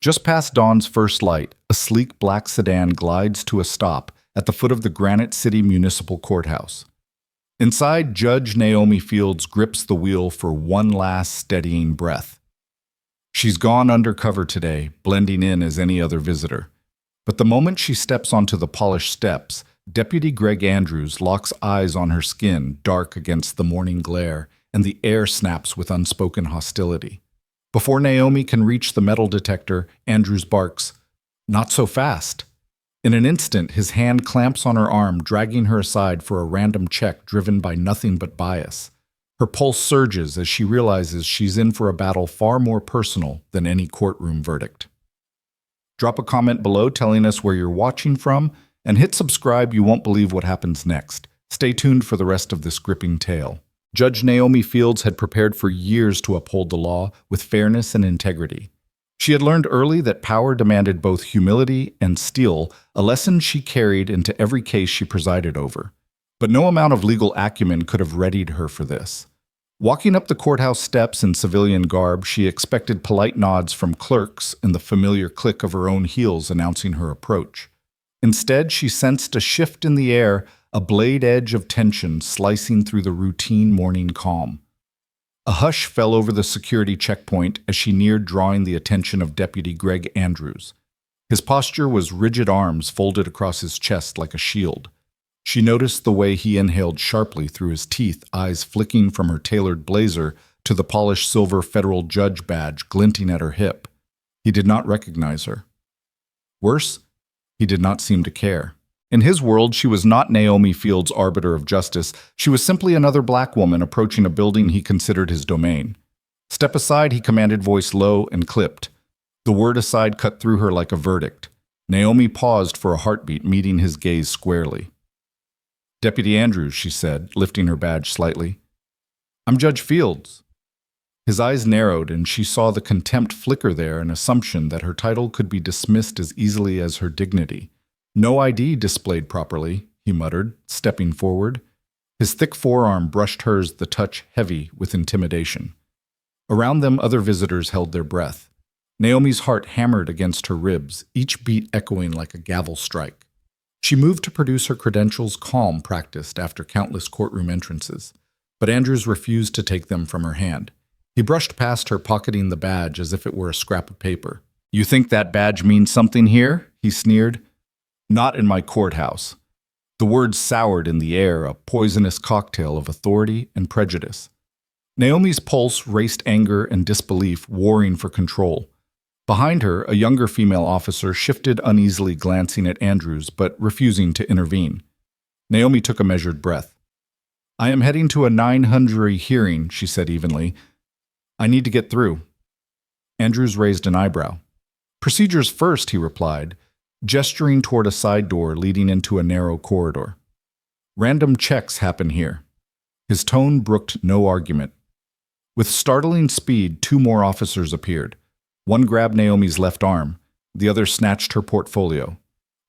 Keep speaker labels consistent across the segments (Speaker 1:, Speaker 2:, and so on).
Speaker 1: Just past dawn's first light, a sleek black sedan glides to a stop at the foot of the Granite City Municipal Courthouse. Inside, Judge Naomi Fields grips the wheel for one last steadying breath. She's gone undercover today, blending in as any other visitor. But the moment she steps onto the polished steps, Deputy Greg Andrews locks eyes on her skin, dark against the morning glare, and the air snaps with unspoken hostility. Before Naomi can reach the metal detector, Andrews barks, "Not so fast." In an instant, his hand clamps on her arm, dragging her aside for a random check driven by nothing but bias. Her pulse surges as she realizes she's in for a battle far more personal than any courtroom verdict. Drop a comment below telling us where you're watching from, and hit subscribe. You won't believe what happens next. Stay tuned for the rest of this gripping tale. Judge Naomi Fields had prepared for years to uphold the law with fairness and integrity. She had learned early that power demanded both humility and steel, a lesson she carried into every case she presided over. But no amount of legal acumen could have readied her for this. Walking up the courthouse steps in civilian garb, she expected polite nods from clerks and the familiar click of her own heels announcing her approach. Instead, she sensed a shift in the air, a blade edge of tension slicing through the routine morning calm. A hush fell over the security checkpoint as she neared, drawing the attention of Deputy Greg Andrews. His posture was rigid, arms folded across his chest like a shield. She noticed the way he inhaled sharply through his teeth, eyes flicking from her tailored blazer to the polished silver federal judge badge glinting at her hip. He did not recognize her. Worse, he did not seem to care. In his world, she was not Naomi Fields' arbiter of justice. She was simply another black woman approaching a building he considered his domain. "Step aside," he commanded, voice low and clipped. The word "aside" cut through her like a verdict. Naomi paused for a heartbeat, meeting his gaze squarely. "Deputy Andrews," she said, lifting her badge slightly. "I'm Judge Fields." His eyes narrowed, and she saw the contempt flicker there, an assumption that her title could be dismissed as easily as her dignity. "No ID displayed properly," he muttered, stepping forward. His thick forearm brushed hers, the touch heavy with intimidation. Around them, other visitors held their breath. Naomi's heart hammered against her ribs, each beat echoing like a gavel strike. She moved to produce her credentials, calm, practiced after countless courtroom entrances. But Andrews refused to take them from her hand. He brushed past her, pocketing the badge as if it were a scrap of paper. "You think that badge means something here?" he sneered. "Not in my courthouse." The words soured in the air, a poisonous cocktail of authority and prejudice. Naomi's pulse raced, anger and disbelief warring for control. Behind her, a younger female officer shifted uneasily, glancing at Andrews but refusing to intervene. Naomi took a measured breath. "I am heading to a 900 hearing," she said evenly. "I need to get through." Andrews raised an eyebrow. "Procedures first," he replied, gesturing toward a side door leading into a narrow corridor. "Random checks happen here." His tone brooked no argument. With startling speed, two more officers appeared. One grabbed Naomi's left arm, the other snatched her portfolio.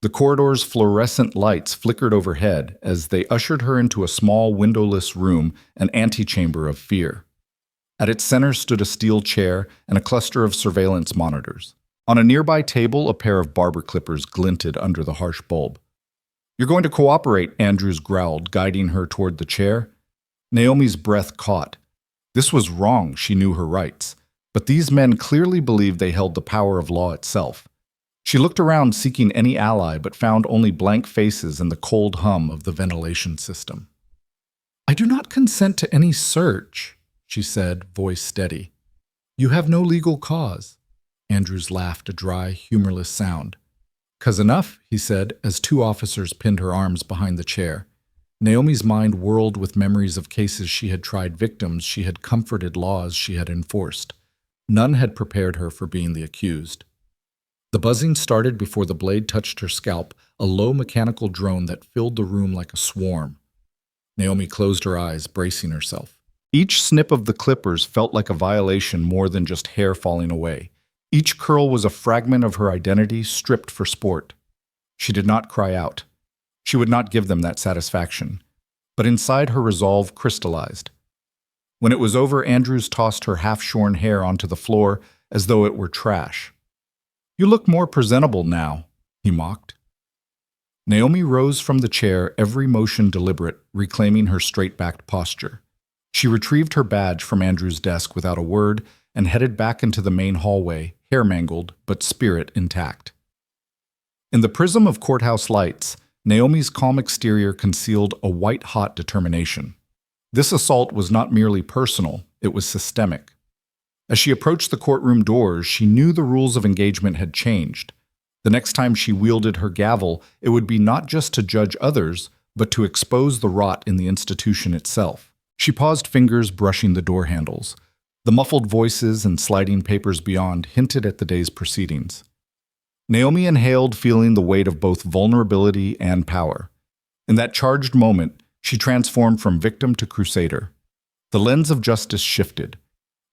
Speaker 1: The corridor's fluorescent lights flickered overhead as they ushered her into a small windowless room, an antechamber of fear. At its center stood a steel chair and a cluster of surveillance monitors. On a nearby table, a pair of barber clippers glinted under the harsh bulb. "You're going to cooperate," Andrews growled, guiding her toward the chair. Naomi's breath caught. This was wrong, she knew her rights. But these men clearly believed they held the power of law itself. She looked around seeking any ally, but found only blank faces and the cold hum of the ventilation system. "I do not consent to any search," she said, voice steady. "You have no legal cause." Andrews laughed, a dry, humorless sound. "'Cause enough," he said, as two officers pinned her arms behind the chair. Naomi's mind whirled with memories of cases she had tried, victims she had comforted, laws she had enforced. None had prepared her for being the accused. The buzzing started before the blade touched her scalp, a low mechanical drone that filled the room like a swarm. Naomi closed her eyes, bracing herself. Each snip of the clippers felt like a violation more than just hair falling away. Each curl was a fragment of her identity stripped for sport. She did not cry out. She would not give them that satisfaction. But inside her resolve crystallized. When it was over, Andrews tossed her half-shorn hair onto the floor as though it were trash. You look more presentable now, he mocked. Naomi rose from the chair, every motion deliberate, reclaiming her straight-backed posture. She retrieved her badge from Andrew's desk without a word and headed back into the main hallway, hair mangled, but spirit intact. In the prism of courthouse lights, Naomi's calm exterior concealed a white-hot determination. This assault was not merely personal, it was systemic. As she approached the courtroom doors, she knew the rules of engagement had changed. The next time she wielded her gavel, it would be not just to judge others, but to expose the rot in the institution itself. She paused, fingers brushing the door handles. The muffled voices and sliding papers beyond hinted at the day's proceedings. Naomi inhaled, feeling the weight of both vulnerability and power. In that charged moment, she transformed from victim to crusader. The lens of justice shifted,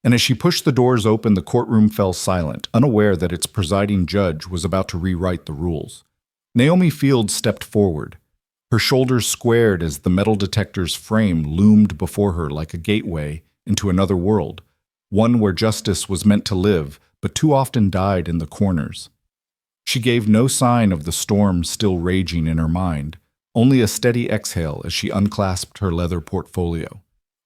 Speaker 1: and as she pushed the doors open, the courtroom fell silent, unaware that its presiding judge was about to rewrite the rules. Naomi Fields stepped forward. Her shoulders squared as the metal detector's frame loomed before her like a gateway into another world, one where justice was meant to live, but too often died in the corners. She gave no sign of the storm still raging in her mind, only a steady exhale as she unclasped her leather portfolio.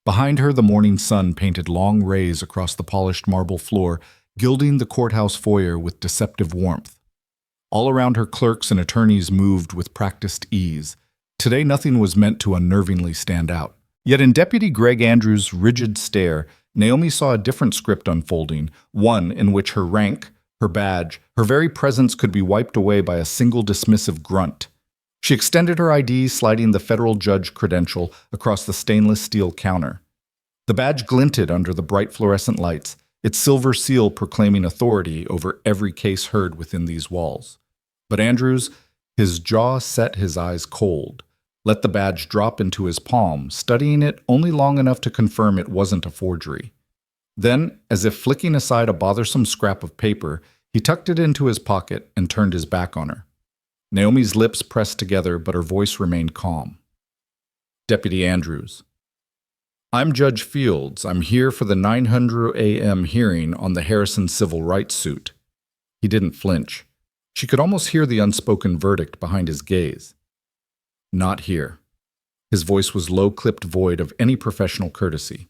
Speaker 1: Behind her, the morning sun painted long rays across the polished marble floor, gilding the courthouse foyer with deceptive warmth. All around her, clerks and attorneys moved with practiced ease. Today, nothing was meant to unnervingly stand out. Yet in Deputy Greg Andrews' rigid stare, Naomi saw a different script unfolding, one in which her rank, her badge, her very presence could be wiped away by a single dismissive grunt. She extended her ID, sliding the federal judge credential across the stainless steel counter. The badge glinted under the bright fluorescent lights, its silver seal proclaiming authority over every case heard within these walls. But Andrews, his jaw set, his eyes cold, let the badge drop into his palm, studying it only long enough to confirm it wasn't a forgery. Then, as if flicking aside a bothersome scrap of paper, he tucked it into his pocket and turned his back on her. Naomi's lips pressed together, but her voice remained calm. Deputy Andrews. I'm Judge Fields. I'm here for the 900 a.m. hearing on the Harrison civil rights suit. He didn't flinch. She could almost hear the unspoken verdict behind his gaze. Not here. His voice was low-clipped, void of any professional courtesy.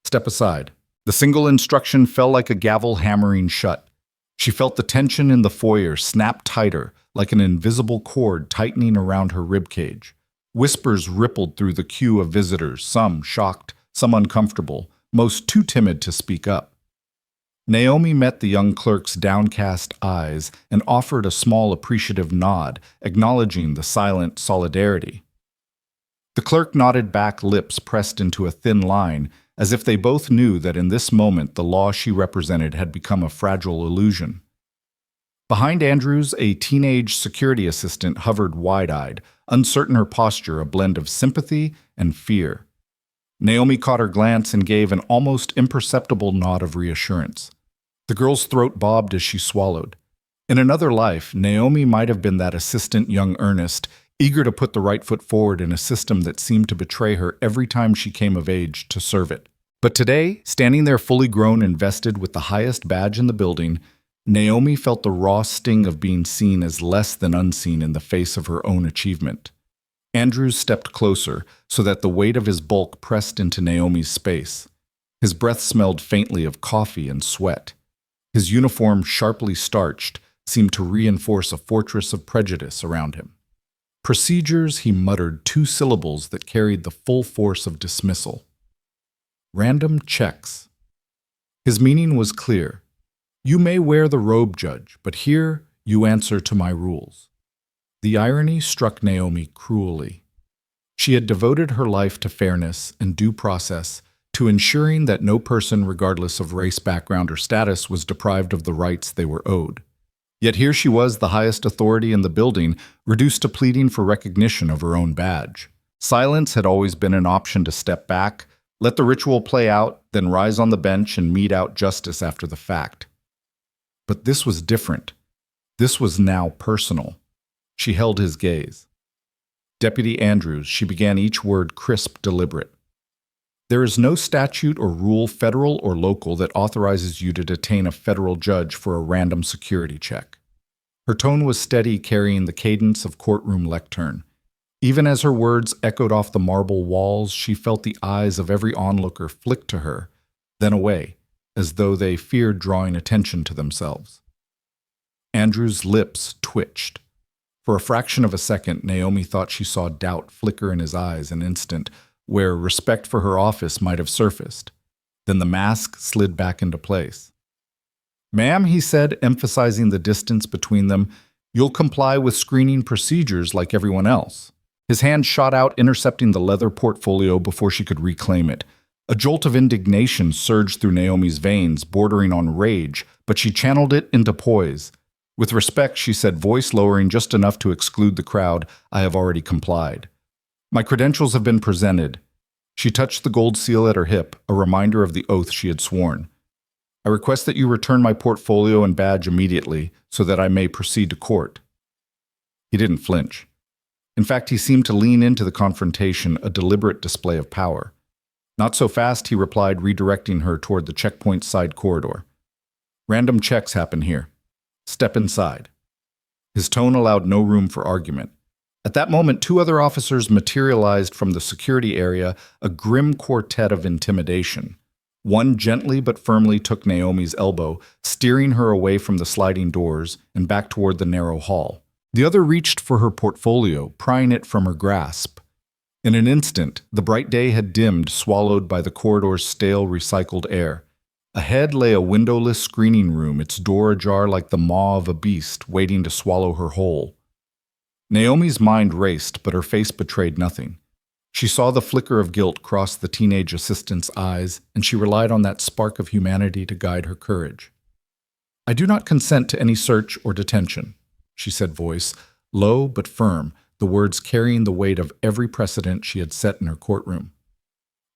Speaker 1: Step aside. The single instruction fell like a gavel hammering shut. She felt the tension in the foyer snap tighter, like an invisible cord tightening around her ribcage. Whispers rippled through the queue of visitors, some shocked, some uncomfortable, most too timid to speak up. Naomi met the young clerk's downcast eyes and offered a small appreciative nod, acknowledging the silent solidarity. The clerk nodded back, lips pressed into a thin line, as if they both knew that in this moment the law she represented had become a fragile illusion. Behind Andrews, a teenage security assistant hovered wide-eyed, uncertain, her posture a blend of sympathy and fear. Naomi caught her glance and gave an almost imperceptible nod of reassurance. The girl's throat bobbed as she swallowed. In another life, Naomi might have been that assistant young Ernest, eager to put the right foot forward in a system that seemed to betray her every time she came of age to serve it. But today, standing there fully grown and vested with the highest badge in the building, Naomi felt the raw sting of being seen as less than unseen in the face of her own achievement. Andrews stepped closer so that the weight of his bulk pressed into Naomi's space. His breath smelled faintly of coffee and sweat. His uniform, sharply starched, seemed to reinforce a fortress of prejudice around him. Procedures, he muttered, two syllables that carried the full force of dismissal. Random checks. His meaning was clear. You may wear the robe, Judge, but here you answer to my rules. The irony struck Naomi cruelly. She had devoted her life to fairness and due process, to ensuring that no person, regardless of race, background, or status, was deprived of the rights they were owed. Yet here she was, the highest authority in the building, reduced to pleading for recognition of her own badge. Silence had always been an option, to step back, let the ritual play out, then rise on the bench and mete out justice after the fact. But this was different. This was now personal. She held his gaze. Deputy Andrews, she began each word crisp, deliberate. There is no statute or rule, federal or local, that authorizes you to detain a federal judge for a random security check. Her tone was steady, carrying the cadence of courtroom lectern. Even as her words echoed off the marble walls, she felt the eyes of every onlooker flick to her, then away, as though they feared drawing attention to themselves. Andrew's lips twitched. For a fraction of a second, Naomi thought she saw doubt flicker in his eyes an instant, where respect for her office might have surfaced. Then the mask slid back into place. "Ma'am," he said, emphasizing the distance between them, "you'll comply with screening procedures like everyone else." His hand shot out, intercepting the leather portfolio before she could reclaim it. A jolt of indignation surged through Naomi's veins, bordering on rage, but she channeled it into poise. With respect, she said, voice lowering just enough to exclude the crowd, "I have already complied. My credentials have been presented." She touched the gold seal at her hip, a reminder of the oath she had sworn. "I request that you return my portfolio and badge immediately so that I may proceed to court." He didn't flinch. In fact, he seemed to lean into the confrontation, a deliberate display of power. "Not so fast," he replied, redirecting her toward the checkpoint side corridor. "Random checks happen here. Step inside." His tone allowed no room for argument. At that moment, two other officers materialized from the security area, a grim quartet of intimidation. One gently but firmly took Naomi's elbow, steering her away from the sliding doors and back toward the narrow hall. The other reached for her portfolio, prying it from her grasp. In an instant, the bright day had dimmed, swallowed by the corridor's stale, recycled air. Ahead lay a windowless screening room, its door ajar like the maw of a beast waiting to swallow her whole. Naomi's mind raced, but her face betrayed nothing. She saw the flicker of guilt cross the teenage assistant's eyes, and she relied on that spark of humanity to guide her courage. "I do not consent to any search or detention," she said, voice low but firm, the words carrying the weight of every precedent she had set in her courtroom.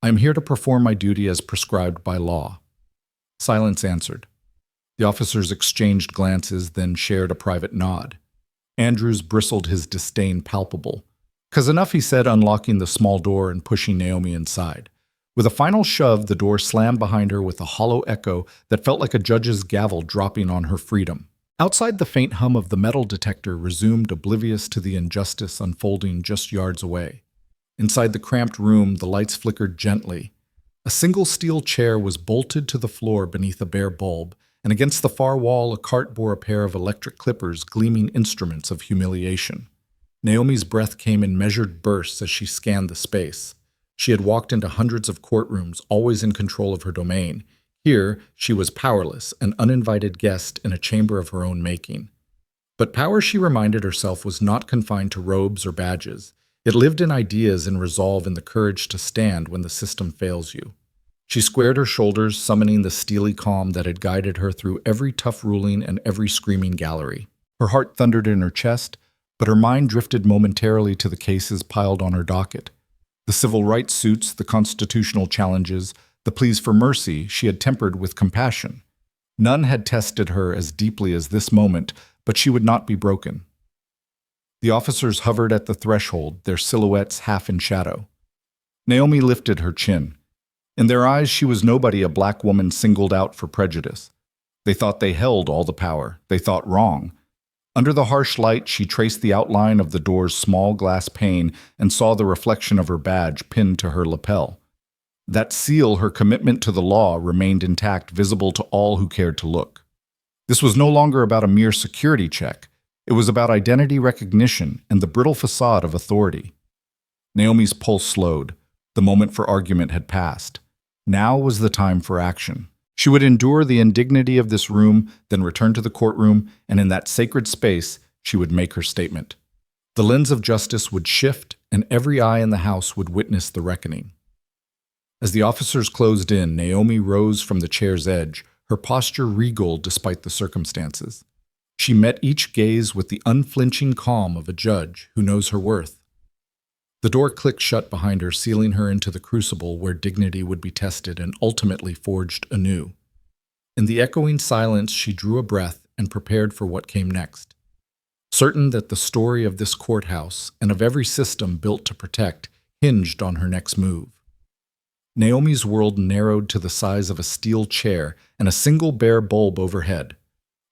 Speaker 1: "I am here to perform my duty as prescribed by law." Silence answered. The officers exchanged glances, then shared a private nod. Andrews bristled, his disdain palpable. "'Cause enough," he said, unlocking the small door and pushing Naomi inside. With a final shove, the door slammed behind her with a hollow echo that felt like a judge's gavel dropping on her freedom. Outside, the faint hum of the metal detector resumed, oblivious to the injustice unfolding just yards away. Inside the cramped room, the lights flickered gently. A single steel chair was bolted to the floor beneath a bare bulb, and against the far wall a cart bore a pair of electric clippers, gleaming instruments of humiliation. Naomi's breath came in measured bursts as she scanned the space. She had walked into hundreds of courtrooms, always in control of her domain. Here, she was powerless, an uninvited guest in a chamber of her own making. But power, she reminded herself, was not confined to robes or badges. It lived in ideas and resolve, in the courage to stand when the system fails you. She squared her shoulders, summoning the steely calm that had guided her through every tough ruling and every screaming gallery. Her heart thundered in her chest, but her mind drifted momentarily to the cases piled on her docket. The civil rights suits, the constitutional challenges, the pleas for mercy she had tempered with compassion. None had tested her as deeply as this moment, but she would not be broken. The officers hovered at the threshold, their silhouettes half in shadow. Naomi lifted her chin. In their eyes, she was nobody, a black woman singled out for prejudice. They thought they held all the power. They thought wrong. Under the harsh light, she traced the outline of the door's small glass pane and saw the reflection of her badge pinned to her lapel. That seal, her commitment to the law, remained intact, visible to all who cared to look. This was no longer about a mere security check. It was about identity recognition and the brittle facade of authority. Naomi's pulse slowed. The moment for argument had passed. Now was the time for action. She would endure the indignity of this room, then return to the courtroom, and in that sacred space, she would make her statement. The lens of justice would shift, and every eye in the house would witness the reckoning. As the officers closed in, Naomi rose from the chair's edge, her posture regal despite the circumstances. She met each gaze with the unflinching calm of a judge who knows her worth. The door clicked shut behind her, sealing her into the crucible where dignity would be tested and ultimately forged anew. In the echoing silence, she drew a breath and prepared for what came next. Certain that the story of this courthouse and of every system built to protect hinged on her next move. Naomi's world narrowed to the size of a steel chair and a single bare bulb overhead.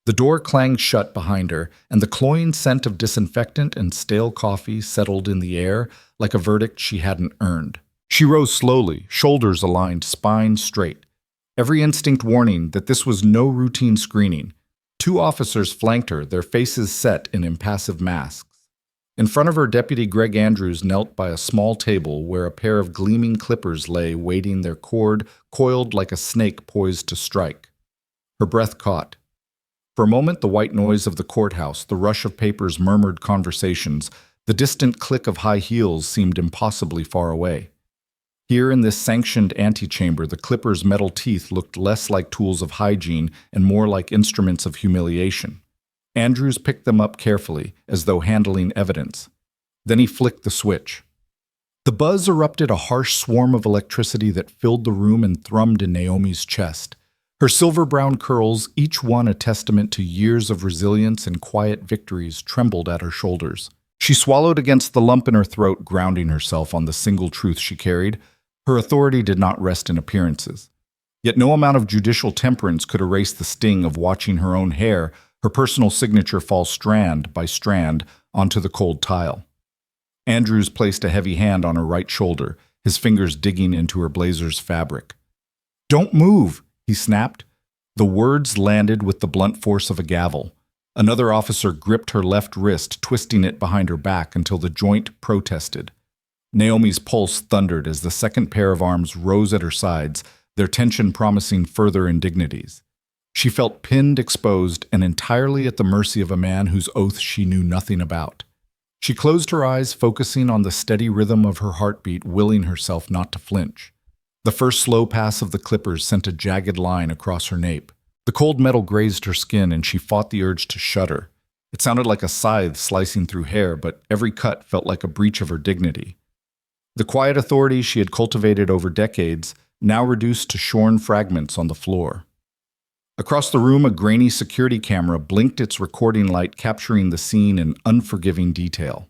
Speaker 1: The door clanged shut behind her, and the cloying scent of disinfectant and stale coffee settled in the air like a verdict she hadn't earned. She rose slowly, shoulders aligned, spine straight, every instinct warning that this was no routine screening. Two officers flanked her, their faces set in impassive masks. In front of her, Deputy Greg Andrews knelt by a small table where a pair of gleaming clippers lay, waiting, their cord coiled like a snake poised to strike. Her breath caught. For a moment, the white noise of the courthouse, the rush of papers, murmured conversations, the distant click of high heels seemed impossibly far away. Here in this sanctioned antechamber, the clippers' metal teeth looked less like tools of hygiene and more like instruments of humiliation. Andrews picked them up carefully, as though handling evidence. Then he flicked the switch. The buzz erupted, a harsh swarm of electricity that filled the room and thrummed in Naomi's chest. Her silver-brown curls, each one a testament to years of resilience and quiet victories, trembled at her shoulders. She swallowed against the lump in her throat, grounding herself on the single truth she carried. Her authority did not rest in appearances. Yet no amount of judicial temperance could erase the sting of watching her own hair, her personal signature, fall strand by strand onto the cold tile. Andrews placed a heavy hand on her right shoulder, his fingers digging into her blazer's fabric. "Don't move!" he snapped. The words landed with the blunt force of a gavel. Another officer gripped her left wrist, twisting it behind her back until the joint protested. Naomi's pulse thundered as the second pair of arms rose at her sides, their tension promising further indignities. She felt pinned, exposed, and entirely at the mercy of a man whose oath she knew nothing about. She closed her eyes, focusing on the steady rhythm of her heartbeat, willing herself not to flinch. The first slow pass of the clippers sent a jagged line across her nape. The cold metal grazed her skin, and she fought the urge to shudder. It sounded like a scythe slicing through hair, but every cut felt like a breach of her dignity. The quiet authority she had cultivated over decades, now reduced to shorn fragments on the floor. Across the room, a grainy security camera blinked its recording light, capturing the scene in unforgiving detail.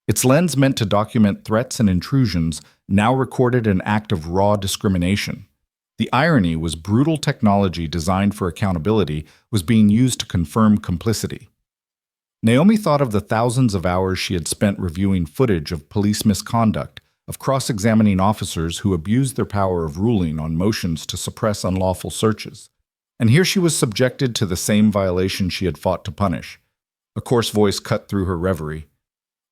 Speaker 1: Its lens, meant to document threats and intrusions, now recorded an act of raw discrimination. The irony was brutal technology designed for accountability was being used to confirm complicity. Naomi thought of the thousands of hours she had spent reviewing footage of police misconduct, of cross-examining officers who abused their power of ruling on motions to suppress unlawful searches. And here she was subjected to the same violation she had fought to punish. A coarse voice cut through her reverie.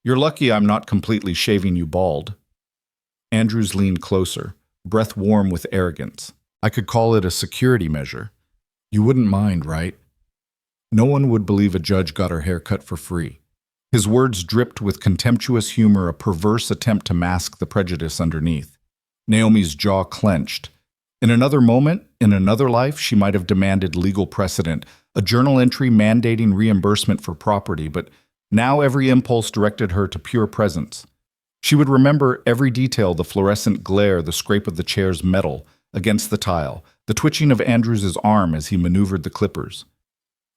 Speaker 1: "You're lucky I'm not completely shaving you bald." Andrews leaned closer, breath warm with arrogance. "I could call it a security measure. You wouldn't mind, right?" No one would believe a judge got her hair cut for free. His words dripped with contemptuous humor, a perverse attempt to mask the prejudice underneath. Naomi's jaw clenched. In another moment, in another life, she might have demanded legal precedent, a journal entry mandating reimbursement for property, but now every impulse directed her to pure presence. She would remember every detail: the fluorescent glare, the scrape of the chair's metal against the tile, the twitching of Andrews's arm as he maneuvered the clippers.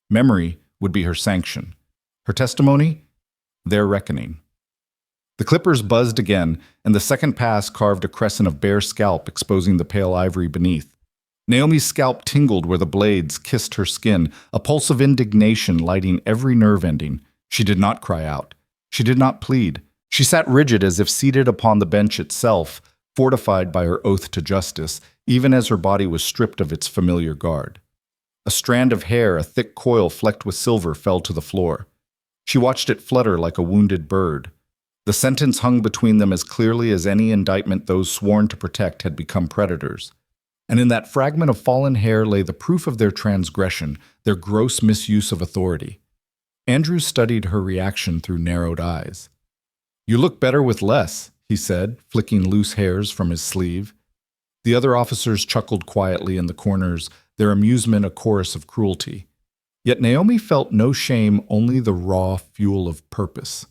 Speaker 1: Memory would be her sanction. Her testimony? Their reckoning. The clippers buzzed again, and the second pass carved a crescent of bare scalp, exposing the pale ivory beneath. Naomi's scalp tingled where the blades kissed her skin, a pulse of indignation lighting every nerve ending. She did not cry out. She did not plead. She sat rigid, as if seated upon the bench itself, fortified by her oath to justice, even as her body was stripped of its familiar guard. A strand of hair, a thick coil flecked with silver, fell to the floor. She watched it flutter like a wounded bird. The sentence hung between them as clearly as any indictment those sworn to protect had become predators. And in that fragment of fallen hair lay the proof of their transgression, their gross misuse of authority. Andrew studied her reaction through narrowed eyes. "You look better with less," he said, flicking loose hairs from his sleeve. The other officers chuckled quietly in the corners, their amusement a chorus of cruelty. Yet Naomi felt no shame, only the raw fuel of purpose.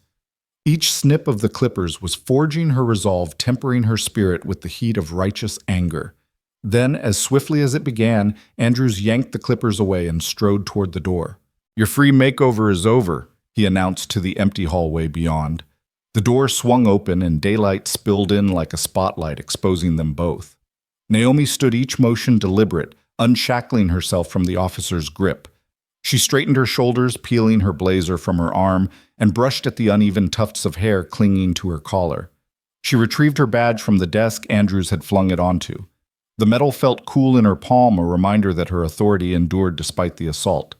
Speaker 1: Each snip of the clippers was forging her resolve, tempering her spirit with the heat of righteous anger. Then, as swiftly as it began, Andrews yanked the clippers away and strode toward the door. "Your free makeover is over," he announced to the empty hallway beyond. The door swung open and daylight spilled in like a spotlight, exposing them both. Naomi stood, each motion deliberate, unshackling herself from the officer's grip. She straightened her shoulders, peeling her blazer from her arm, and brushed at the uneven tufts of hair clinging to her collar. She retrieved her badge from the desk Andrews had flung it onto. The metal felt cool in her palm, a reminder that her authority endured despite the assault.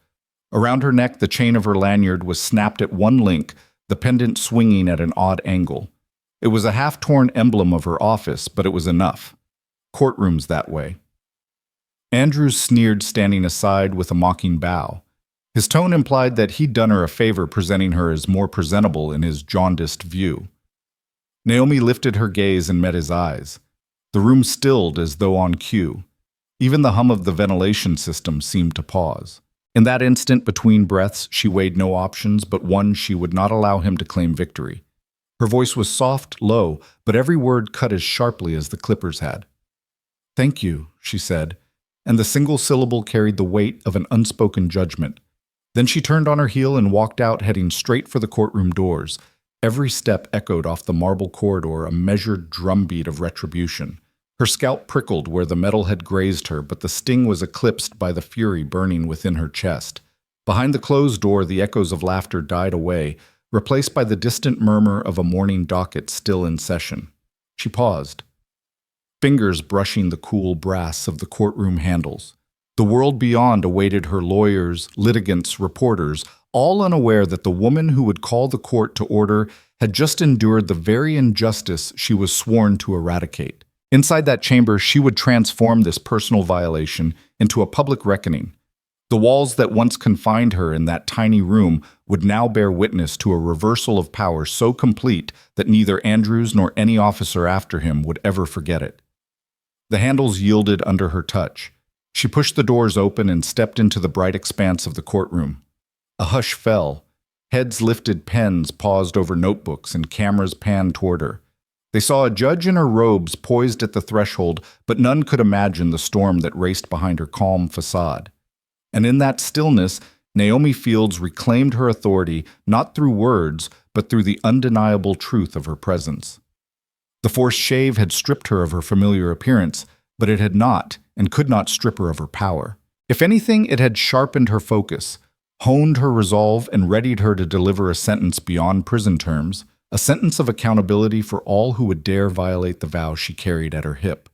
Speaker 1: Around her neck, the chain of her lanyard was snapped at one link, the pendant swinging at an odd angle. It was a half-torn emblem of her office, but it was enough. Courtroom's that way. Andrews sneered, standing aside with a mocking bow. His tone implied that he'd done her a favor, presenting her as more presentable in his jaundiced view. Naomi lifted her gaze and met his eyes. The room stilled as though on cue. Even the hum of the ventilation system seemed to pause. In that instant between breaths, she weighed no options but one: she would not allow him to claim victory. Her voice was soft, low, but every word cut as sharply as the clippers had. "Thank you," she said, and the single syllable carried the weight of an unspoken judgment. Then she turned on her heel and walked out, heading straight for the courtroom doors. Every step echoed off the marble corridor, a measured drumbeat of retribution. Her scalp prickled where the metal had grazed her, but the sting was eclipsed by the fury burning within her chest. Behind the closed door, the echoes of laughter died away, replaced by the distant murmur of a morning docket still in session. She paused, fingers brushing the cool brass of the courtroom handles. The world beyond awaited her: lawyers, litigants, reporters, all unaware that the woman who would call the court to order had just endured the very injustice she was sworn to eradicate. Inside that chamber, she would transform this personal violation into a public reckoning. The walls that once confined her in that tiny room would now bear witness to a reversal of power so complete that neither Andrews nor any officer after him would ever forget it. The handles yielded under her touch. She pushed the doors open and stepped into the bright expanse of the courtroom. A hush fell. Heads lifted, pens paused over notebooks, and cameras panned toward her. They saw a judge in her robes poised at the threshold, but none could imagine the storm that raced behind her calm facade. And in that stillness, Naomi Fields reclaimed her authority not through words, but through the undeniable truth of her presence. The forced shave had stripped her of her familiar appearance, but it had not and could not strip her of her power. If anything, it had sharpened her focus, honed her resolve, and readied her to deliver a sentence beyond prison terms, a sentence of accountability for all who would dare violate the vow she carried at her hip.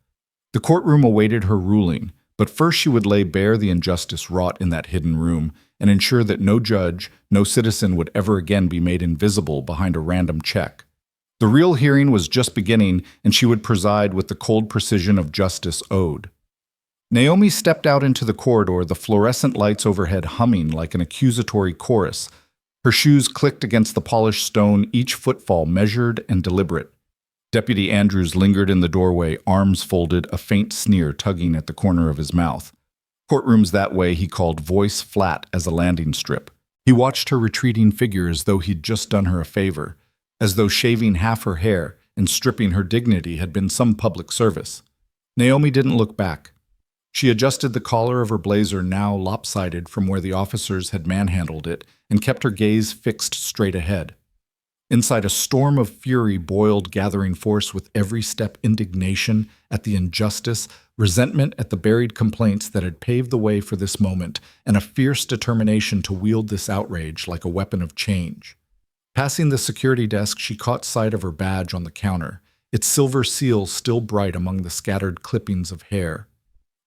Speaker 1: The courtroom awaited her ruling, but first she would lay bare the injustice wrought in that hidden room and ensure that no judge, no citizen would ever again be made invisible behind a random check. The real hearing was just beginning, and she would preside with the cold precision of justice owed. Naomi stepped out into the corridor, the fluorescent lights overhead humming like an accusatory chorus. Her shoes clicked against the polished stone, each footfall measured and deliberate. Deputy Andrews lingered in the doorway, arms folded, a faint sneer tugging at the corner of his mouth. Courtroom's that way, he called, voice flat as a landing strip. He watched her retreating figure as though he'd just done her a favor, as though shaving half her hair and stripping her dignity had been some public service. Naomi didn't look back. She adjusted the collar of her blazer, now lopsided from where the officers had manhandled it, and kept her gaze fixed straight ahead. Inside, a storm of fury boiled, gathering force with every step: indignation at the injustice, resentment at the buried complaints that had paved the way for this moment, and a fierce determination to wield this outrage like a weapon of change. Passing the security desk, she caught sight of her badge on the counter, its silver seal still bright among the scattered clippings of hair.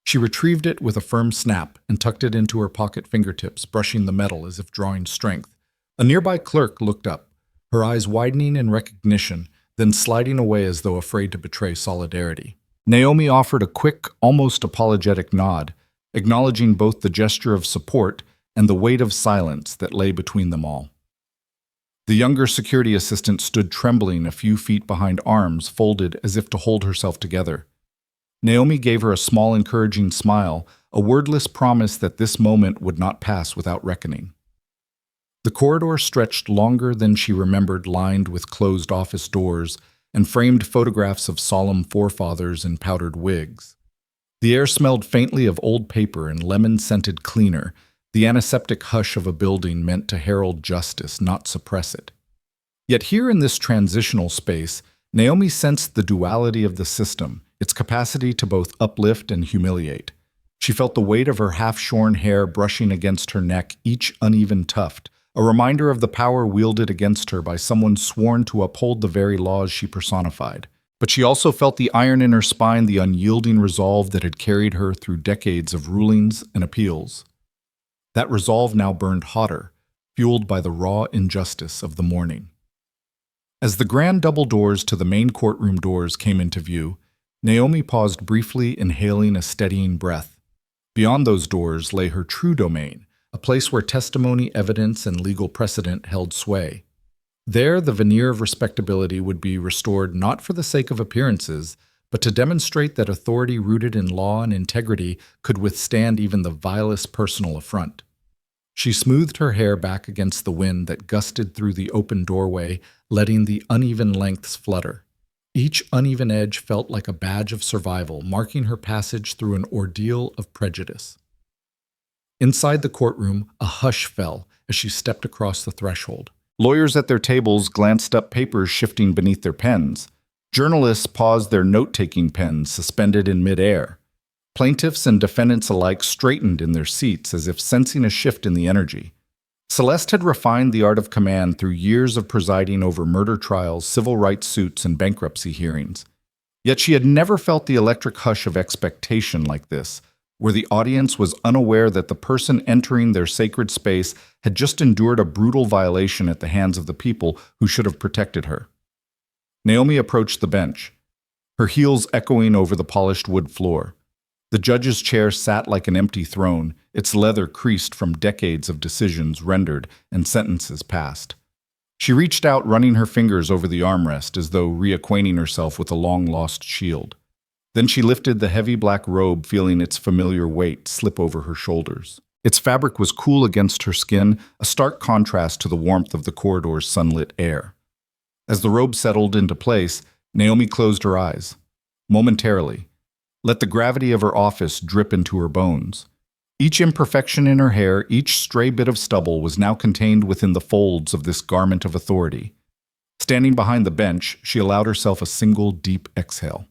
Speaker 1: She retrieved it with a firm snap and tucked it into her pocket fingertips, brushing the metal as if drawing strength. A nearby clerk looked up, her eyes widening in recognition, then sliding away as though afraid to betray solidarity. Naomi offered a quick, almost apologetic nod, acknowledging both the gesture of support and the weight of silence that lay between them all. The younger security assistant stood trembling a few feet behind, arms folded as if to hold herself together. Naomi gave her a small, encouraging smile, a wordless promise that this moment would not pass without reckoning. The corridor stretched longer than she remembered, lined with closed office doors and framed photographs of solemn forefathers in powdered wigs. The air smelled faintly of old paper and lemon-scented cleaner, the antiseptic hush of a building meant to herald justice, not suppress it. Yet here in this transitional space, Naomi sensed the duality of the system, its capacity to both uplift and humiliate. She felt the weight of her half-shorn hair brushing against her neck, each uneven tuft, a reminder of the power wielded against her by someone sworn to uphold the very laws she personified. But she also felt the iron in her spine, the unyielding resolve that had carried her through decades of rulings and appeals. That resolve now burned hotter, fueled by the raw injustice of the morning. As the grand double doors to the main courtroom doors came into view, Naomi paused briefly, inhaling a steadying breath. Beyond those doors lay her true domain, a place where testimony, evidence, and legal precedent held sway. There, the veneer of respectability would be restored not for the sake of appearances, but to demonstrate that authority rooted in law and integrity could withstand even the vilest personal affront. She smoothed her hair back against the wind that gusted through the open doorway, letting the uneven lengths flutter. Each uneven edge felt like a badge of survival, marking her passage through an ordeal of prejudice. Inside the courtroom, a hush fell as she stepped across the threshold. Lawyers at their tables glanced up, papers shifting beneath their pens. Journalists paused, their note-taking pens suspended in midair. Plaintiffs and defendants alike straightened in their seats as if sensing a shift in the energy. Celeste had refined the art of command through years of presiding over murder trials, civil rights suits, and bankruptcy hearings. Yet she had never felt the electric hush of expectation like this, where the audience was unaware that the person entering their sacred space had just endured a brutal violation at the hands of the people who should have protected her. Naomi approached the bench, her heels echoing over the polished wood floor. The judge's chair sat like an empty throne, its leather creased from decades of decisions rendered and sentences passed. She reached out, running her fingers over the armrest as though reacquainting herself with a long-lost shield. Then she lifted the heavy black robe, feeling its familiar weight slip over her shoulders. Its fabric was cool against her skin, a stark contrast to the warmth of the corridor's sunlit air. As the robe settled into place, Naomi closed her eyes. Momentarily, let the gravity of her office drip into her bones. Each imperfection in her hair, each stray bit of stubble was now contained within the folds of this garment of authority. Standing behind the bench, she allowed herself a single deep exhale.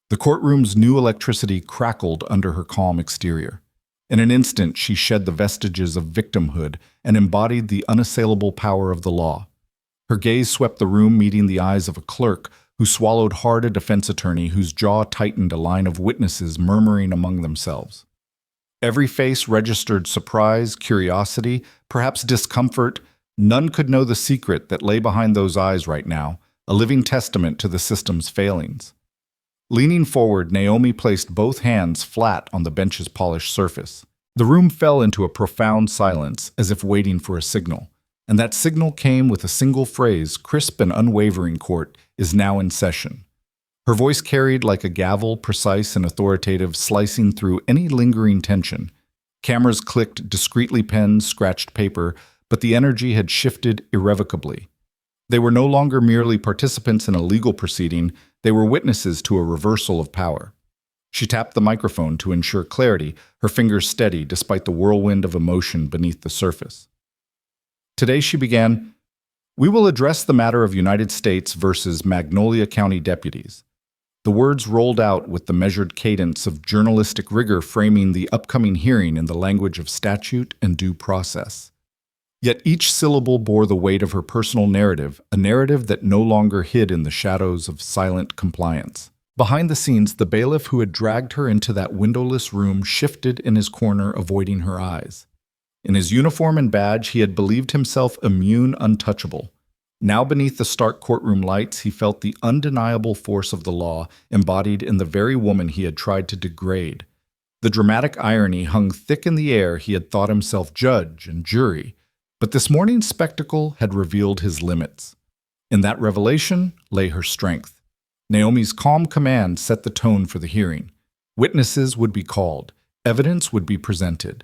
Speaker 1: The courtroom's new electricity crackled under her calm exterior. In an instant, she shed the vestiges of victimhood and embodied the unassailable power of the law. Her gaze swept the room, meeting the eyes of a clerk who swallowed hard, a defense attorney whose jaw tightened, a line of witnesses murmuring among themselves. Every face registered surprise, curiosity, perhaps discomfort. None could know the secret that lay behind those eyes right now, a living testament to the system's failings. Leaning forward, Naomi placed both hands flat on the bench's polished surface. The room fell into a profound silence, as if waiting for a signal. And that signal came with a single phrase, crisp and unwavering: "Court is now in session." Her voice carried like a gavel, precise and authoritative, slicing through any lingering tension. Cameras clicked discreetly, pens scratched paper, but the energy had shifted irrevocably. They were no longer merely participants in a legal proceeding, they were witnesses to a reversal of power. She tapped the microphone to ensure clarity, her fingers steady despite the whirlwind of emotion beneath the surface. Today, she began, "We will address the matter of United States versus Magnolia County deputies." The words rolled out with the measured cadence of journalistic rigor, framing the upcoming hearing in the language of statute and due process. Yet each syllable bore the weight of her personal narrative, a narrative that no longer hid in the shadows of silent compliance. Behind the scenes, the bailiff who had dragged her into that windowless room shifted in his corner, avoiding her eyes. In his uniform and badge, he had believed himself immune, untouchable. Now, beneath the stark courtroom lights, he felt the undeniable force of the law, embodied in the very woman he had tried to degrade. The dramatic irony hung thick in the air. He had thought himself judge and jury, but this morning's spectacle had revealed his limits. In that revelation lay her strength. Naomi's calm command set the tone for the hearing. Witnesses would be called, evidence would be presented.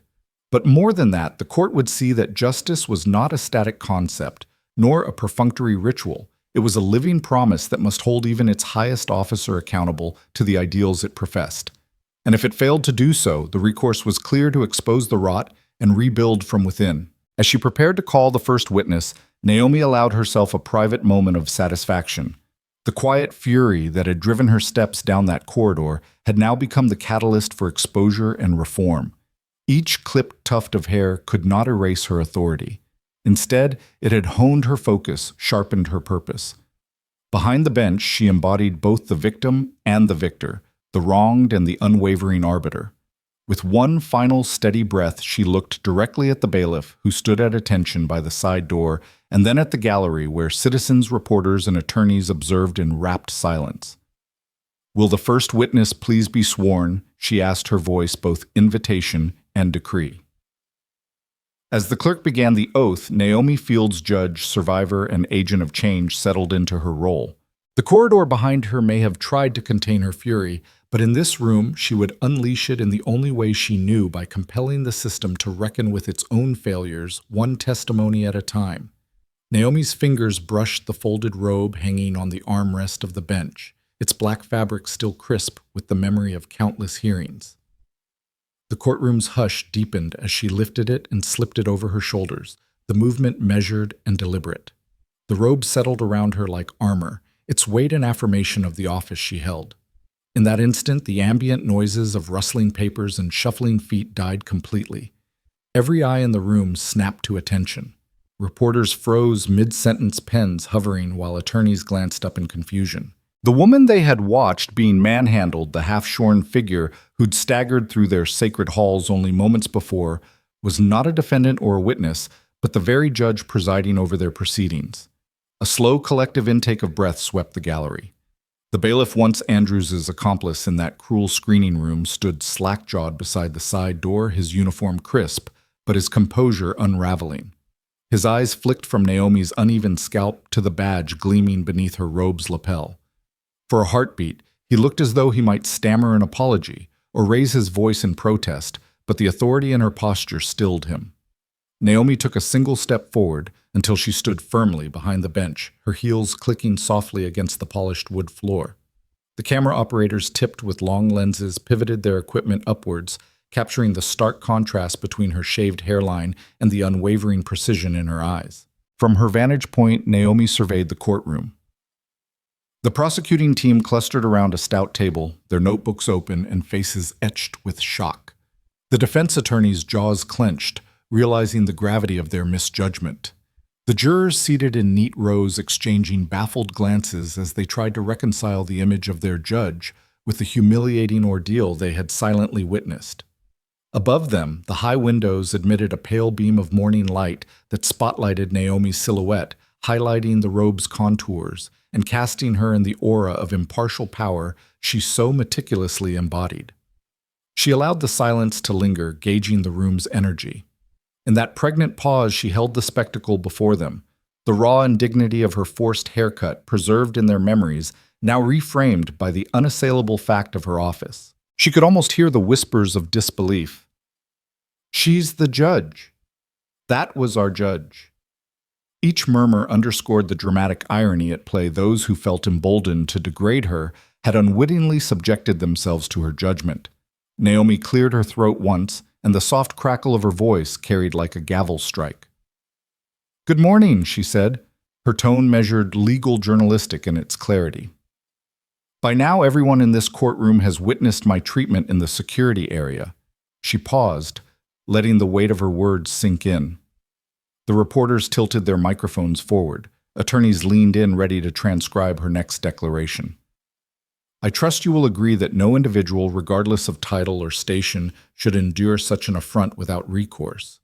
Speaker 1: But more than that, the court would see that justice was not a static concept, nor a perfunctory ritual. It was a living promise that must hold even its highest officer accountable to the ideals it professed. And if it failed to do so, the recourse was clear: to expose the rot and rebuild from within. As she prepared to call the first witness, Naomi allowed herself a private moment of satisfaction. The quiet fury that had driven her steps down that corridor had now become the catalyst for exposure and reform. Each clipped tuft of hair could not erase her authority. Instead, it had honed her focus, sharpened her purpose. Behind the bench, she embodied both the victim and the victor, the wronged and the unwavering arbiter. With one final steady breath, she looked directly at the bailiff, who stood at attention by the side door, and then at the gallery where citizens, reporters, and attorneys observed in rapt silence. "Will the first witness please be sworn?" she asked, her voice both invitation and decree. As the clerk began the oath, Naomi Fields, judge, survivor, and agent of change, settled into her role. The corridor behind her may have tried to contain her fury, but in this room she would unleash it in the only way she knew, by compelling the system to reckon with its own failures, one testimony at a time. Naomi's fingers brushed the folded robe hanging on the armrest of the bench, its black fabric still crisp with the memory of countless hearings. The courtroom's hush deepened as she lifted it and slipped it over her shoulders, the movement measured and deliberate. The robe settled around her like armor, its weight an affirmation of the office she held. In that instant, the ambient noises of rustling papers and shuffling feet died completely. Every eye in the room snapped to attention. Reporters froze, mid-sentence, pens hovering, while attorneys glanced up in confusion. The woman they had watched being manhandled, the half-shorn figure who'd staggered through their sacred halls only moments before, was not a defendant or a witness, but the very judge presiding over their proceedings. A slow collective intake of breath swept the gallery. The bailiff, once Andrews's accomplice in that cruel screening room, stood slack-jawed beside the side door, his uniform crisp, but his composure unraveling. His eyes flicked from Naomi's uneven scalp to the badge gleaming beneath her robe's lapel. For a heartbeat, he looked as though he might stammer an apology or raise his voice in protest, but the authority in her posture stilled him. Naomi took a single step forward until she stood firmly behind the bench, her heels clicking softly against the polished wood floor. The camera operators, tipped with long lenses, pivoted their equipment upwards, capturing the stark contrast between her shaved hairline and the unwavering precision in her eyes. From her vantage point, Naomi surveyed the courtroom. The prosecuting team clustered around a stout table, their notebooks open and faces etched with shock. The defense attorneys' jaws clenched, realizing the gravity of their misjudgment. The jurors seated in neat rows exchanging baffled glances as they tried to reconcile the image of their judge with the humiliating ordeal they had silently witnessed. Above them, the high windows admitted a pale beam of morning light that spotlighted Naomi's silhouette, highlighting the robe's contours and casting her in the aura of impartial power she so meticulously embodied. She allowed the silence to linger, gauging the room's energy. In that pregnant pause, she held the spectacle before them, the raw indignity of her forced haircut preserved in their memories, now reframed by the unassailable fact of her office. She could almost hear the whispers of disbelief. "She's the judge. That was our judge." Each murmur underscored the dramatic irony at play. Those who felt emboldened to degrade her had unwittingly subjected themselves to her judgment. Naomi cleared her throat once, and the soft crackle of her voice carried like a gavel strike. "Good morning," she said, her tone measured, legal journalistic in its clarity. "By now everyone in this courtroom has witnessed my treatment in the security area." She paused, letting the weight of her words sink in. The reporters tilted their microphones forward. Attorneys leaned in, ready to transcribe her next declaration. "I trust you will agree that no individual, regardless of title or station, should endure such an affront without recourse."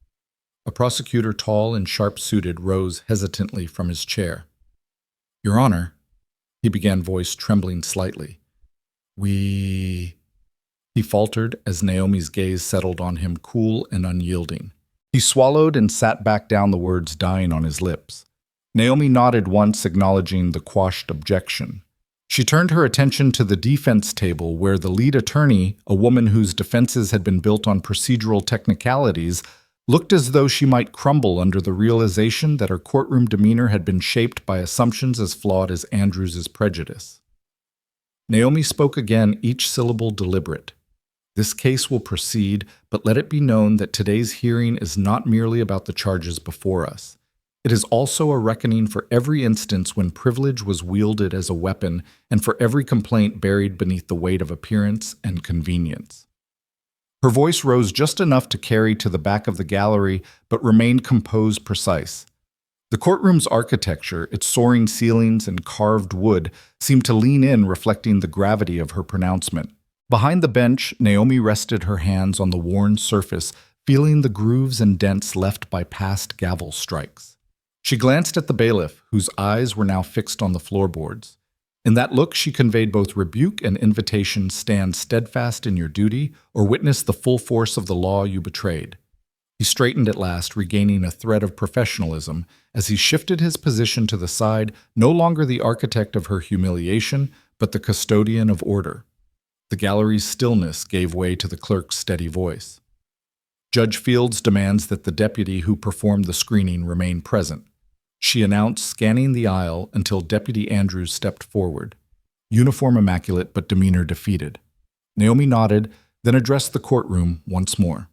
Speaker 1: A prosecutor, tall and sharp-suited, rose hesitantly from his chair. "Your Honor," he began, voice trembling slightly. He faltered as Naomi's gaze settled on him, cool and unyielding. He swallowed and sat back down, the words dying on his lips. Naomi nodded once, acknowledging the quashed objection. She turned her attention to the defense table, where the lead attorney, a woman whose defenses had been built on procedural technicalities, looked as though she might crumble under the realization that her courtroom demeanor had been shaped by assumptions as flawed as Andrews's prejudice. Naomi spoke again, each syllable deliberate. "This case will proceed, but let it be known that today's hearing is not merely about the charges before us. It is also a reckoning for every instance when privilege was wielded as a weapon and for every complaint buried beneath the weight of appearance and convenience. Her voice rose just enough to carry to the back of the gallery, but remained composed precise. The courtroom's architecture, its soaring ceilings and carved wood, seemed to lean in, reflecting the gravity of her pronouncement. Behind the bench, Naomi rested her hands on the worn surface, feeling the grooves and dents left by past gavel strikes. She glanced at the bailiff, whose eyes were now fixed on the floorboards. In that look, she conveyed both rebuke and invitation: stand steadfast in your duty, or witness the full force of the law you betrayed. He straightened at last, regaining a thread of professionalism, as he shifted his position to the side, no longer the architect of her humiliation, but the custodian of order. The gallery's stillness gave way to the clerk's steady voice. Judge Fields demands that the deputy who performed the screening remain present, she announced, scanning the aisle until Deputy Andrews stepped forward, uniform immaculate but demeanor defeated. Naomi nodded, then addressed the courtroom once more.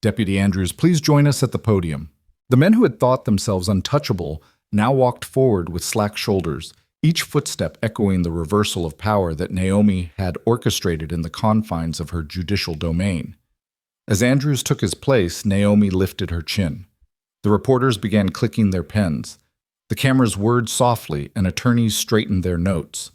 Speaker 1: Deputy Andrews, please join us at the podium. The men who had thought themselves untouchable now walked forward with slack shoulders, each footstep echoing the reversal of power that Naomi had orchestrated in the confines of her judicial domain. As Andrews took his place, Naomi lifted her chin. The reporters began clicking their pens. The cameras whirred softly, and attorneys straightened their notes.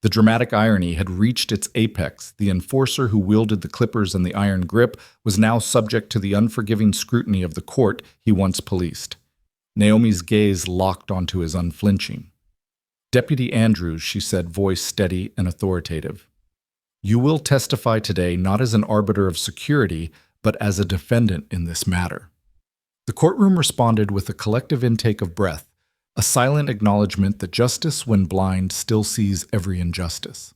Speaker 1: The dramatic irony had reached its apex. The enforcer who wielded the clippers and the iron grip was now subject to the unforgiving scrutiny of the court he once policed. Naomi's gaze locked onto his unflinching. Deputy Andrews, she said, voice steady and authoritative. You will testify today not as an arbiter of security, but as a defendant in this matter. The courtroom responded with a collective intake of breath, a silent acknowledgement that justice, when blind, still sees every injustice.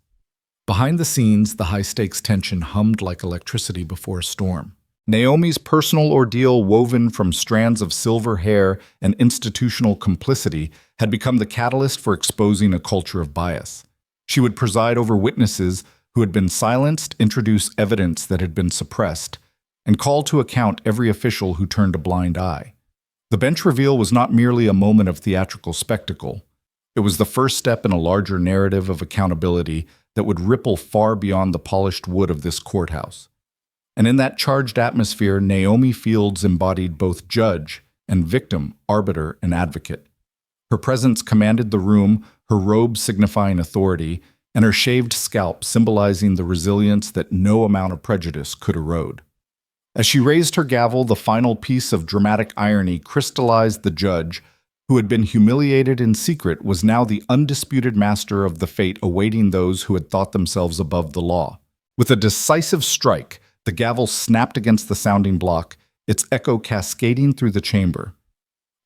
Speaker 1: Behind the scenes, the high-stakes tension hummed like electricity before a storm. Naomi's personal ordeal, woven from strands of silver hair and institutional complicity, had become the catalyst for exposing a culture of bias. She would preside over witnesses who had been silenced, introduce evidence that had been suppressed, and call to account every official who turned a blind eye. The bench reveal was not merely a moment of theatrical spectacle. It was the first step in a larger narrative of accountability that would ripple far beyond the polished wood of this courthouse. And in that charged atmosphere, Naomi Fields embodied both judge and victim, arbiter and advocate. Her presence commanded the room, her robe signifying authority, and her shaved scalp symbolizing the resilience that no amount of prejudice could erode. As she raised her gavel, the final piece of dramatic irony crystallized. The judge, who had been humiliated in secret, was now the undisputed master of the fate awaiting those who had thought themselves above the law. With a decisive strike, the gavel snapped against the sounding block, its echo cascading through the chamber.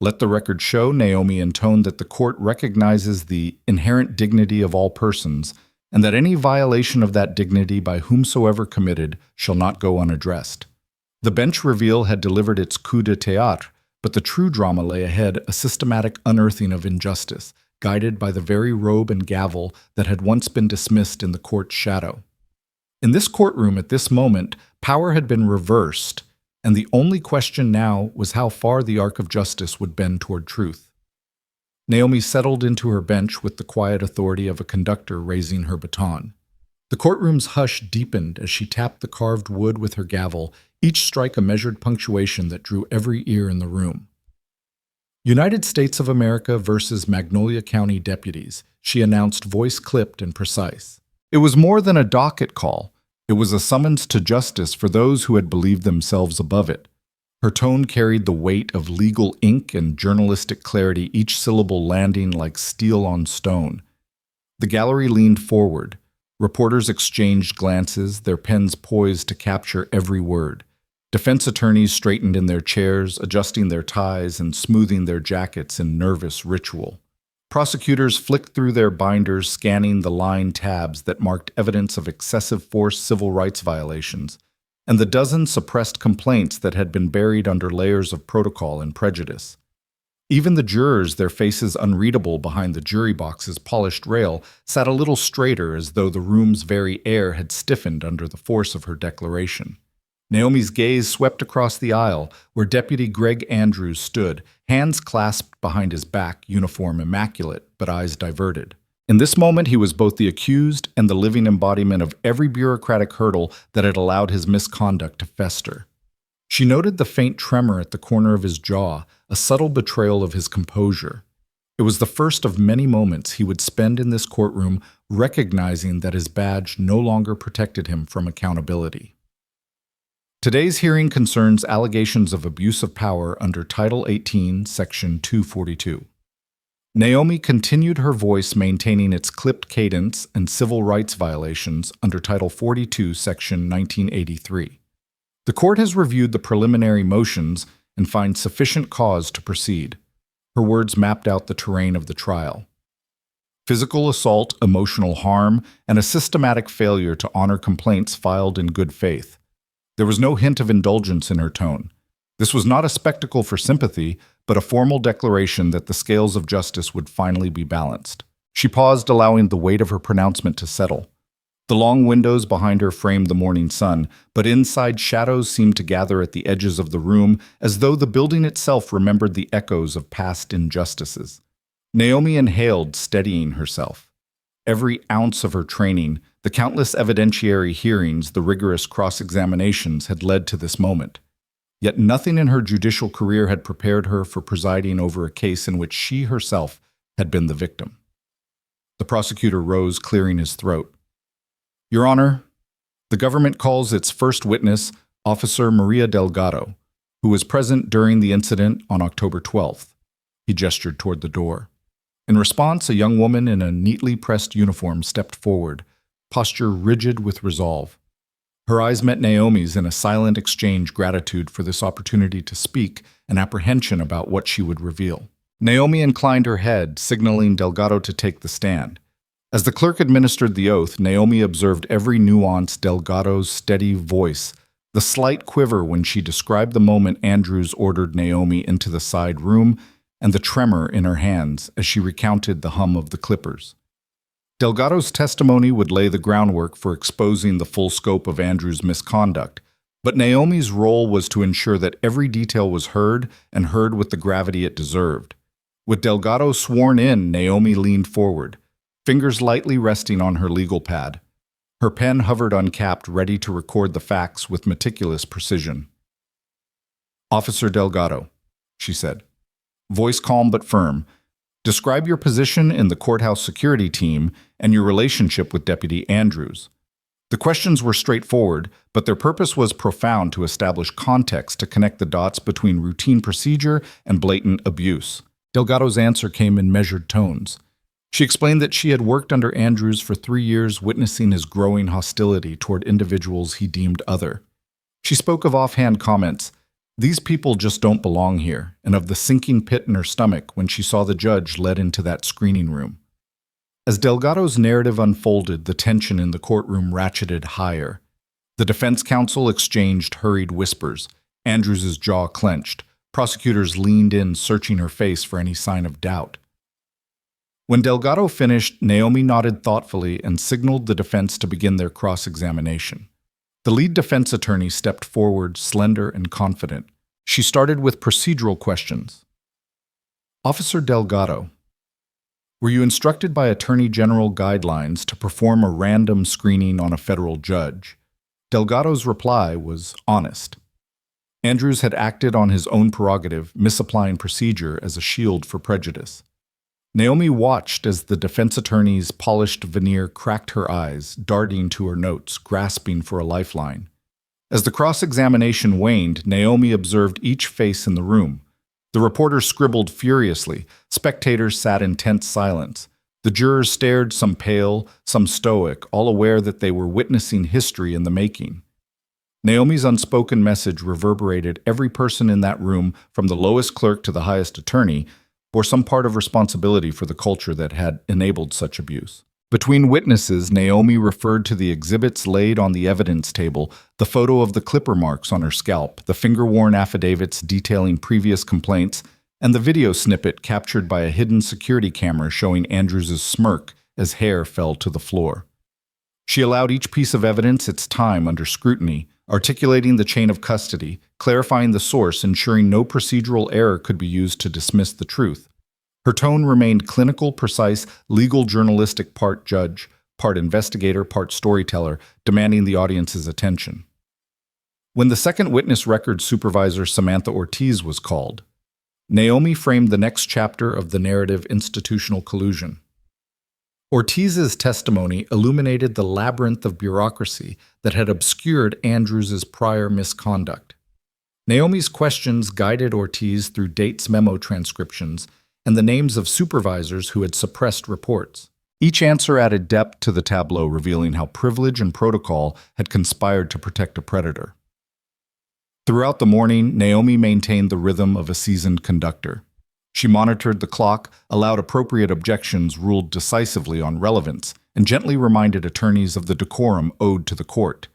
Speaker 1: Let the record show, Naomi intoned, that the court recognizes the inherent dignity of all persons, and that any violation of that dignity by whomsoever committed shall not go unaddressed. The bench reveal had delivered its coup de théâtre, but the true drama lay ahead, a systematic unearthing of injustice, guided by the very robe and gavel that had once been dismissed in the court's shadow. In this courtroom at this moment, power had been reversed, and the only question now was how far the arc of justice would bend toward truth. Naomi settled into her bench with the quiet authority of a conductor raising her baton. The courtroom's hush deepened as she tapped the carved wood with her gavel, each strike a measured punctuation that drew every ear in the room. United States of America versus Magnolia County deputies, she announced, voice clipped and precise. It was more than a docket call. It was a summons to justice for those who had believed themselves above it. Her tone carried the weight of legal ink and journalistic clarity, each syllable landing like steel on stone. The gallery leaned forward. Reporters exchanged glances, their pens poised to capture every word. Defense attorneys straightened in their chairs, adjusting their ties and smoothing their jackets in nervous ritual. Prosecutors flicked through their binders, scanning the line tabs that marked evidence of excessive force civil rights violations, and the dozen suppressed complaints that had been buried under layers of protocol and prejudice. Even the jurors, their faces unreadable behind the jury box's polished rail, sat a little straighter, as though the room's very air had stiffened under the force of her declaration. Naomi's gaze swept across the aisle, where Deputy Greg Andrews stood, hands clasped behind his back, uniform immaculate, but eyes diverted. In this moment, he was both the accused and the living embodiment of every bureaucratic hurdle that had allowed his misconduct to fester. She noted the faint tremor at the corner of his jaw, a subtle betrayal of his composure. It was the first of many moments he would spend in this courtroom recognizing that his badge no longer protected him from accountability. Today's hearing concerns allegations of abuse of power under Title 18, Section 242. Naomi continued her voice, maintaining its clipped cadence and civil rights violations under Title 42, Section 1983. The court has reviewed the preliminary motions and finds sufficient cause to proceed. Her words mapped out the terrain of the trial. Physical assault, emotional harm, and a systematic failure to honor complaints filed in good faith. There was no hint of indulgence in her tone. This was not a spectacle for sympathy, but a formal declaration that the scales of justice would finally be balanced. She paused, allowing the weight of her pronouncement to settle. The long windows behind her framed the morning sun, but inside shadows seemed to gather at the edges of the room, as though the building itself remembered the echoes of past injustices. Naomi inhaled, steadying herself. Every ounce of her training, the countless evidentiary hearings, the rigorous cross-examinations had led to this moment. Yet nothing in her judicial career had prepared her for presiding over a case in which she herself had been the victim. The prosecutor rose, clearing his throat. Your Honor, the government calls its first witness, Officer Maria Delgado, who was present during the incident on October 12th. He gestured toward the door. In response, a young woman in a neatly pressed uniform stepped forward, posture rigid with resolve. Her eyes met Naomi's in a silent exchange, gratitude for this opportunity to speak and apprehension about what she would reveal. Naomi inclined her head, signaling Delgado to take the stand. As the clerk administered the oath, Naomi observed every nuance Delgado's steady voice, the slight quiver when she described the moment Andrews ordered Naomi into the side room, and the tremor in her hands as she recounted the hum of the clippers. Delgado's testimony would lay the groundwork for exposing the full scope of Andrews' misconduct, but Naomi's role was to ensure that every detail was heard and heard with the gravity it deserved. With Delgado sworn in, Naomi leaned forward, fingers lightly resting on her legal pad. Her pen hovered uncapped, ready to record the facts with meticulous precision. Officer Delgado, she said, voice calm but firm, describe your position in the courthouse security team and your relationship with Deputy Andrews. The questions were straightforward, but their purpose was profound to establish context to connect the dots between routine procedure and blatant abuse. Delgado's answer came in measured tones. She explained that she had worked under Andrews for 3 years, witnessing his growing hostility toward individuals he deemed other. She spoke of offhand comments, "These people just don't belong here," and of the sinking pit in her stomach when she saw the judge led into that screening room. As Delgado's narrative unfolded, the tension in the courtroom ratcheted higher. The defense counsel exchanged hurried whispers. Andrews' jaw clenched. Prosecutors leaned in, searching her face for any sign of doubt. When Delgado finished, Naomi nodded thoughtfully and signaled the defense to begin their cross-examination. The lead defense attorney stepped forward, slender and confident. She started with procedural questions. Officer Delgado, were you instructed by Attorney General guidelines to perform a random screening on a federal judge? Delgado's reply was honest. Andrews had acted on his own prerogative, misapplying procedure as a shield for prejudice. Naomi watched as the defense attorney's polished veneer cracked her eyes, darting to her notes, grasping for a lifeline. As the cross-examination waned, Naomi observed each face in the room. The reporters scribbled furiously. Spectators sat in tense silence. The jurors stared, some pale, some stoic, all aware that they were witnessing history in the making. Naomi's unspoken message reverberated. Every person in that room, from the lowest clerk to the highest attorney, bore some part of responsibility for the culture that had enabled such abuse. Between witnesses, Naomi referred to the exhibits laid on the evidence table, the photo of the clipper marks on her scalp, the finger-worn affidavits detailing previous complaints, and the video snippet captured by a hidden security camera showing Andrews' smirk as hair fell to the floor. She allowed each piece of evidence its time under scrutiny, articulating the chain of custody, clarifying the source, ensuring no procedural error could be used to dismiss the truth. Her tone remained clinical, precise, legal journalistic, part judge, part investigator, part storyteller, demanding the audience's attention. When the second witness record supervisor, Samantha Ortiz, was called, Naomi framed the next chapter of the narrative institutional collusion. Ortiz's testimony illuminated the labyrinth of bureaucracy that had obscured Andrews's prior misconduct. Naomi's questions guided Ortiz through dates, memo transcriptions, and the names of supervisors who had suppressed reports. Each answer added depth to the tableau, revealing how privilege and protocol had conspired to protect a predator. Throughout the morning, Naomi maintained the rhythm of a seasoned conductor. She monitored the clock, allowed appropriate objections, ruled decisively on relevance, and gently reminded attorneys of the decorum owed to the court.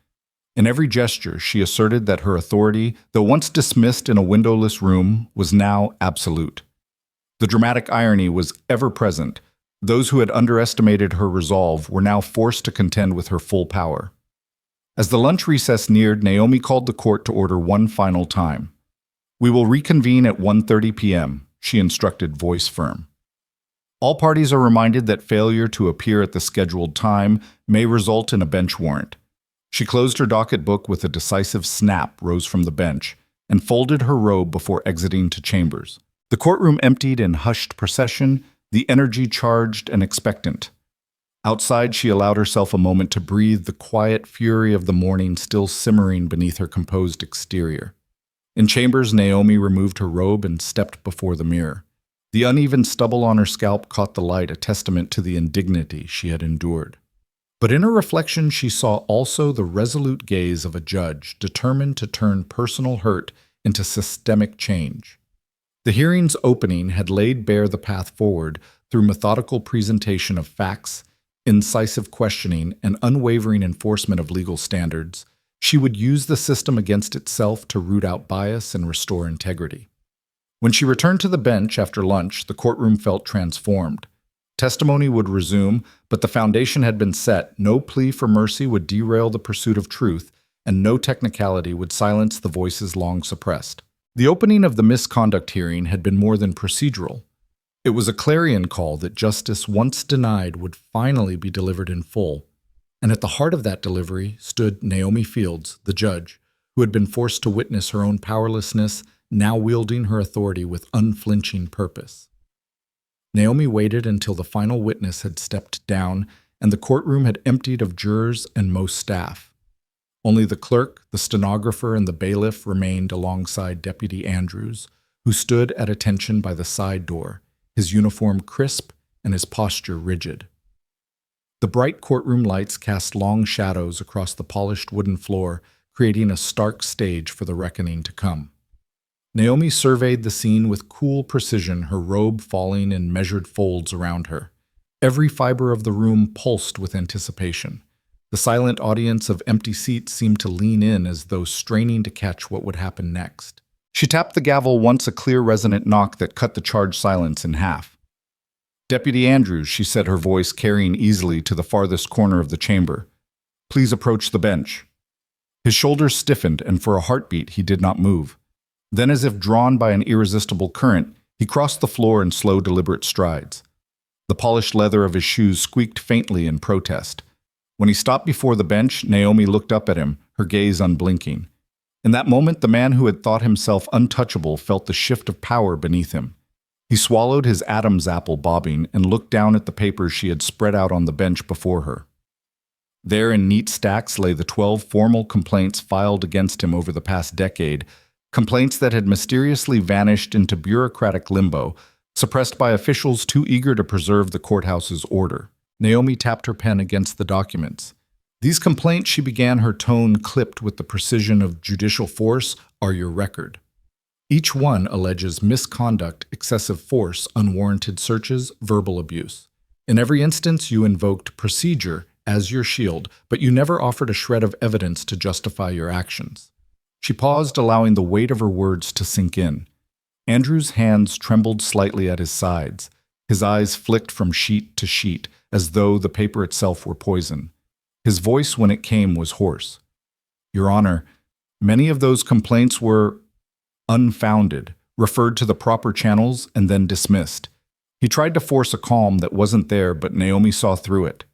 Speaker 1: In every gesture, she asserted that her authority, though once dismissed in a windowless room, was now absolute. The dramatic irony was ever present. Those who had underestimated her resolve were now forced to contend with her full power. As the lunch recess neared, Naomi called the court to order one final time. "We will reconvene at 1:30 p.m., she instructed, voice firm. All parties are reminded that failure to appear at the scheduled time may result in a bench warrant. She closed her docket book with a decisive snap, rose from the bench, and folded her robe before exiting to chambers. The courtroom emptied in hushed procession, the energy charged and expectant. Outside, she allowed herself a moment to breathe, the quiet fury of the morning still simmering beneath her composed exterior. In chambers, Naomi removed her robe and stepped before the mirror. The uneven stubble on her scalp caught the light, a testament to the indignity she had endured. But in her reflection, she saw also the resolute gaze of a judge determined to turn personal hurt into systemic change. The hearing's opening had laid bare the path forward through methodical presentation of facts, incisive questioning, and unwavering enforcement of legal standards. She would use the system against itself to root out bias and restore integrity. When she returned to the bench after lunch, the courtroom felt transformed. Testimony would resume, but the foundation had been set. No plea for mercy would derail the pursuit of truth, and no technicality would silence the voices long suppressed. The opening of the misconduct hearing had been more than procedural. It was a clarion call that justice once denied would finally be delivered in full. And at the heart of that delivery stood Naomi Fields, the judge, who had been forced to witness her own powerlessness, now wielding her authority with unflinching purpose. Naomi waited until the final witness had stepped down and the courtroom had emptied of jurors and most staff. Only the clerk, the stenographer, and the bailiff remained alongside Deputy Andrews, who stood at attention by the side door, his uniform crisp and his posture rigid. The bright courtroom lights cast long shadows across the polished wooden floor, creating a stark stage for the reckoning to come. Naomi surveyed the scene with cool precision, her robe falling in measured folds around her. Every fiber of the room pulsed with anticipation. The silent audience of empty seats seemed to lean in as though straining to catch what would happen next. She tapped the gavel once, a clear, resonant knock that cut the charged silence in half. "Deputy Andrews," she said, her voice carrying easily to the farthest corner of the chamber. "Please approach the bench." His shoulders stiffened, and for a heartbeat he did not move. Then, as if drawn by an irresistible current, he crossed the floor in slow, deliberate strides. The polished leather of his shoes squeaked faintly in protest. When he stopped before the bench, Naomi looked up at him, her gaze unblinking. In that moment, the man who had thought himself untouchable felt the shift of power beneath him. He swallowed his Adam's apple, bobbing, and looked down at the papers she had spread out on the bench before her. There in neat stacks lay the 12 formal complaints filed against him over the past decade, complaints that had mysteriously vanished into bureaucratic limbo, suppressed by officials too eager to preserve the courthouse's order. Naomi tapped her pen against the documents. "These complaints," she began, her tone clipped with the precision of judicial force, "are your record. Each one alleges misconduct, excessive force, unwarranted searches, verbal abuse. In every instance, you invoked procedure as your shield, but you never offered a shred of evidence to justify your actions." She paused, allowing the weight of her words to sink in. Andrew's hands trembled slightly at his sides. His eyes flicked from sheet to sheet, as though the paper itself were poison. His voice, when it came, was hoarse. Your Honor, many of those complaints were unfounded, referred to the proper channels, and then dismissed. He tried to force a calm that wasn't there, but Naomi saw through it.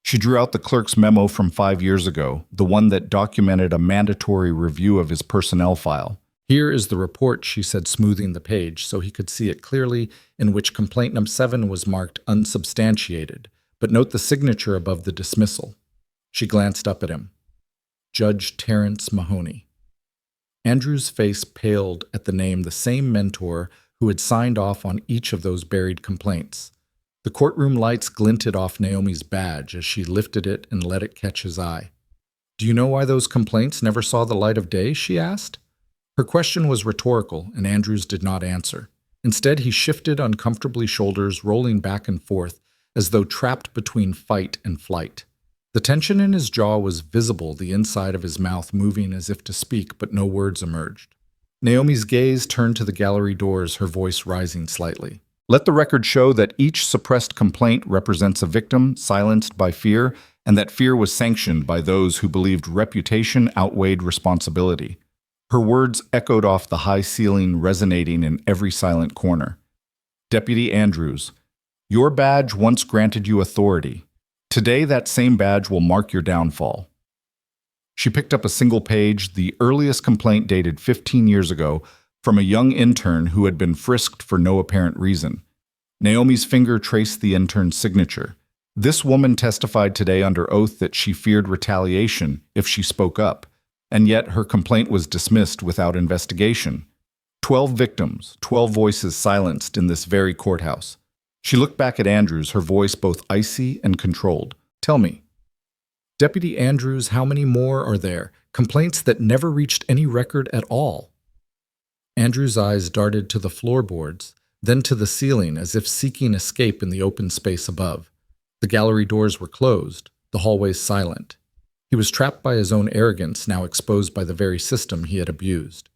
Speaker 1: She drew out the clerk's memo from 5 years ago, the one that documented a mandatory review of his personnel file. Here is the report, she said, smoothing the page so he could see it clearly, in which complaint number 7 was marked unsubstantiated. But note the signature above the dismissal. She glanced up at him. Judge Terrence Mahoney. Andrew's face paled at the name, the same mentor who had signed off on each of those buried complaints. The courtroom lights glinted off Naomi's badge as she lifted it and let it catch his eye. Do you know why those complaints never saw the light of day? She asked. Her question was rhetorical, and Andrews did not answer. Instead, he shifted uncomfortably, shoulders rolling back and forth, as though trapped between fight and flight. The tension in his jaw was visible, the inside of his mouth moving as if to speak, but no words emerged. Naomi's gaze turned to the gallery doors, her voice rising slightly. Let the record show that each suppressed complaint represents a victim silenced by fear, and that fear was sanctioned by those who believed reputation outweighed responsibility. Her words echoed off the high ceiling, resonating in every silent corner. Deputy Andrews, your badge once granted you authority. Today, that same badge will mark your downfall. She picked up a single page, the earliest complaint dated 15 years ago, from a young intern who had been frisked for no apparent reason. Naomi's finger traced the intern's signature. This woman testified today under oath that she feared retaliation if she spoke up, and yet her complaint was dismissed without investigation. 12 victims, 12 voices silenced in this very courthouse. She looked back at Andrews, her voice both icy and controlled. Tell me, Deputy Andrews, how many more are there? Complaints that never reached any record at all. Andrews' eyes darted to the floorboards, then to the ceiling as if seeking escape in the open space above. The gallery doors were closed, the hallways silent. He was trapped by his own arrogance, now exposed by the very system he had abused.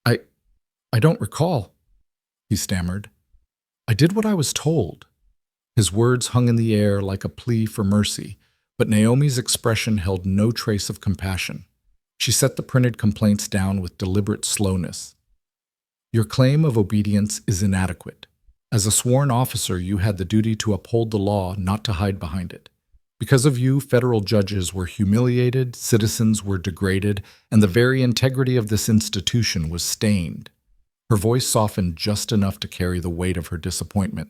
Speaker 1: I don't recall, he stammered. I did what I was told. His words hung in the air like a plea for mercy, but Naomi's expression held no trace of compassion. She set the printed complaints down with deliberate slowness. Your claim of obedience is inadequate. As a sworn officer, you had the duty to uphold the law, not to hide behind it. Because of you, federal judges were humiliated, citizens were degraded, and the very integrity of this institution was stained. Her voice softened just enough to carry the weight of her disappointment.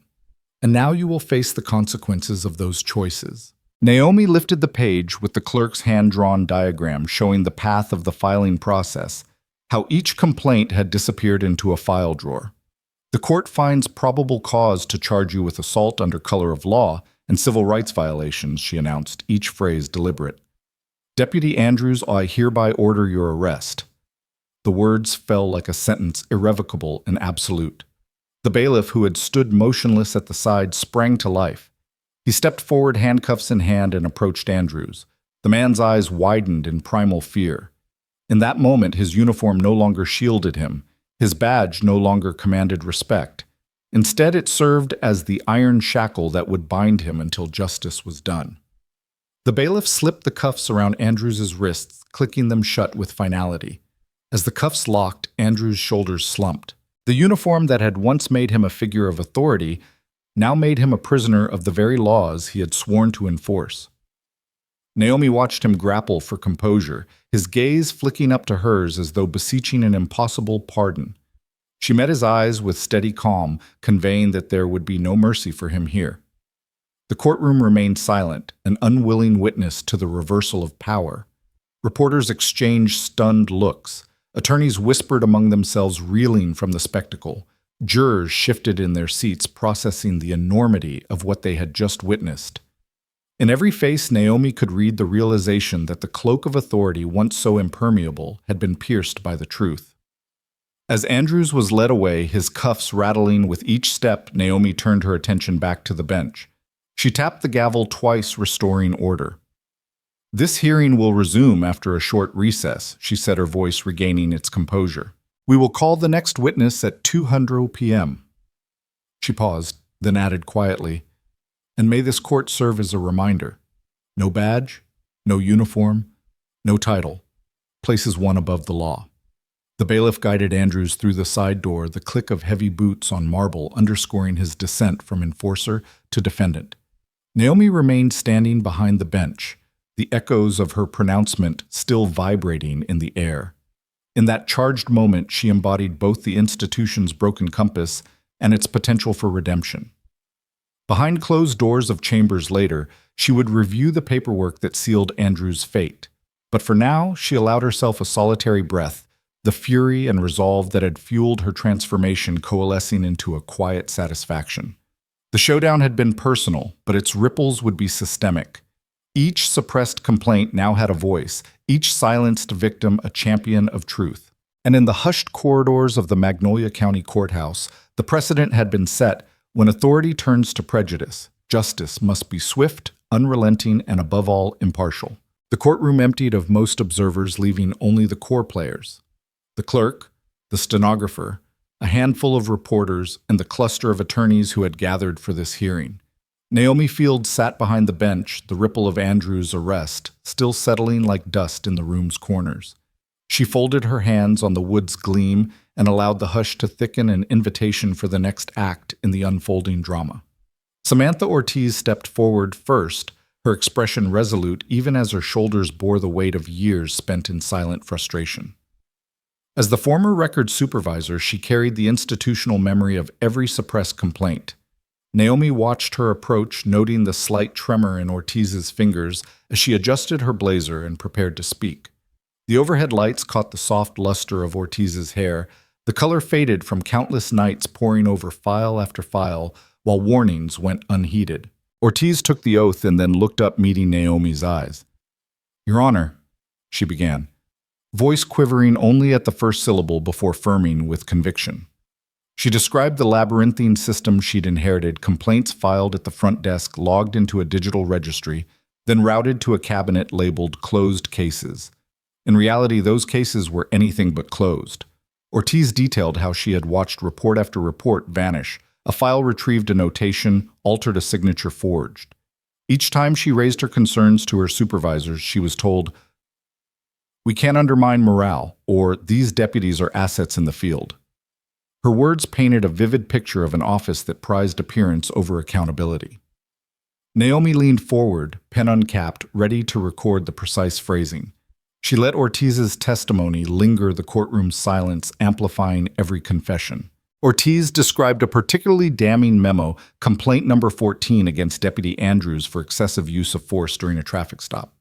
Speaker 1: And now you will face the consequences of those choices. Naomi lifted the page with the clerk's hand-drawn diagram showing the path of the filing process, how each complaint had disappeared into a file drawer. The court finds probable cause to charge you with assault under color of law and civil rights violations, she announced, each phrase deliberate. Deputy Andrews, I hereby order your arrest. The words fell like a sentence, irrevocable and absolute. The bailiff, who had stood motionless at the side, sprang to life. He stepped forward, handcuffs in hand, and approached Andrews. The man's eyes widened in primal fear. In that moment, his uniform no longer shielded him. His badge no longer commanded respect. Instead, it served as the iron shackle that would bind him until justice was done. The bailiff slipped the cuffs around Andrews' wrists, clicking them shut with finality. As the cuffs locked, Andrews' shoulders slumped. The uniform that had once made him a figure of authority now made him a prisoner of the very laws he had sworn to enforce. Naomi watched him grapple for composure, his gaze flicking up to hers as though beseeching an impossible pardon. She met his eyes with steady calm, conveying that there would be no mercy for him here. The courtroom remained silent, an unwilling witness to the reversal of power. Reporters exchanged stunned looks. Attorneys whispered among themselves, reeling from the spectacle. Jurors shifted in their seats, processing the enormity of what they had just witnessed. In every face, Naomi could read the realization that the cloak of authority, once so impermeable, had been pierced by the truth. As Andrews was led away, his cuffs rattling with each step, Naomi turned her attention back to the bench. She tapped the gavel twice, restoring order. This hearing will resume after a short recess, she said, her voice regaining its composure. We will call the next witness at 2:00 p.m. She paused, then added quietly, and may this court serve as a reminder. No badge, No uniform, no title. Places one above the law. The bailiff guided Andrews through the side door, the click of heavy boots on marble underscoring his descent from enforcer to defendant. Naomi remained standing behind the bench, the echoes of her pronouncement still vibrating in the air. In that charged moment, she embodied both the institution's broken compass and its potential for redemption. Behind closed doors of chambers later, she would review the paperwork that sealed Andrews' fate. But for now, she allowed herself a solitary breath, the fury and resolve that had fueled her transformation coalescing into a quiet satisfaction. The showdown had been personal, but its ripples would be systemic. Each suppressed complaint now had a voice, each silenced victim a champion of truth. And in the hushed corridors of the Magnolia County Courthouse, the precedent had been set: when authority turns to prejudice, justice must be swift, unrelenting, and above all, impartial. The courtroom emptied of most observers, leaving only the core players. The clerk, the stenographer, a handful of reporters, and the cluster of attorneys who had gathered for this hearing. Naomi Fields sat behind the bench, the ripple of Andrews' arrest still settling like dust in the room's corners. She folded her hands on the wood's gleam and allowed the hush to thicken, an invitation for the next act in the unfolding drama. Samantha Ortiz stepped forward first, her expression resolute even as her shoulders bore the weight of years spent in silent frustration. As the former record supervisor, she carried the institutional memory of every suppressed complaint. Naomi watched her approach, noting the slight tremor in Ortiz's fingers as she adjusted her blazer and prepared to speak. The overhead lights caught the soft luster of Ortiz's hair, the color faded from countless nights poring over file after file, while warnings went unheeded. Ortiz took the oath and then looked up, meeting Naomi's eyes. "Your Honor," she began, voice quivering only at the first syllable before firming with conviction. She described the labyrinthine system she'd inherited: complaints filed at the front desk, logged into a digital registry, then routed to a cabinet labeled closed cases. In reality, those cases were anything but closed. Ortiz detailed how she had watched report after report vanish, a file retrieved, a notation, altered, a signature forged. Each time she raised her concerns to her supervisors, she was told, "We can't undermine morale," or "These deputies are assets in the field." Her words painted a vivid picture of an office that prized appearance over accountability. Naomi leaned forward, pen uncapped, ready to record the precise phrasing. She let Ortiz's testimony linger, the courtroom's silence amplifying every confession. Ortiz described a particularly damning memo, complaint number 14 against Deputy Andrews for excessive use of force during a traffic stop.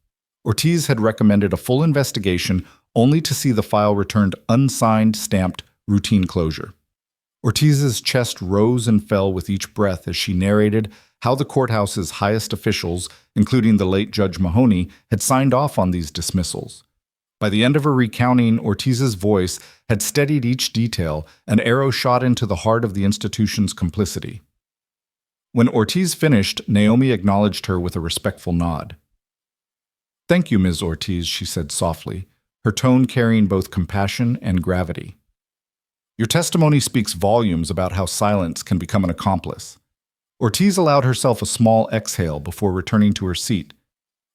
Speaker 1: Ortiz had recommended a full investigation, only to see the file returned unsigned, stamped, routine closure. Ortiz's chest rose and fell with each breath as she narrated how the courthouse's highest officials, including the late Judge Mahoney, had signed off on these dismissals. By the end of her recounting, Ortiz's voice had steadied each detail, an arrow shot into the heart of the institution's complicity. When Ortiz finished, Naomi acknowledged her with a respectful nod. "Thank you, Ms. Ortiz," she said softly, her tone carrying both compassion and gravity. "Your testimony speaks volumes about how silence can become an accomplice." Ortiz allowed herself a small exhale before returning to her seat,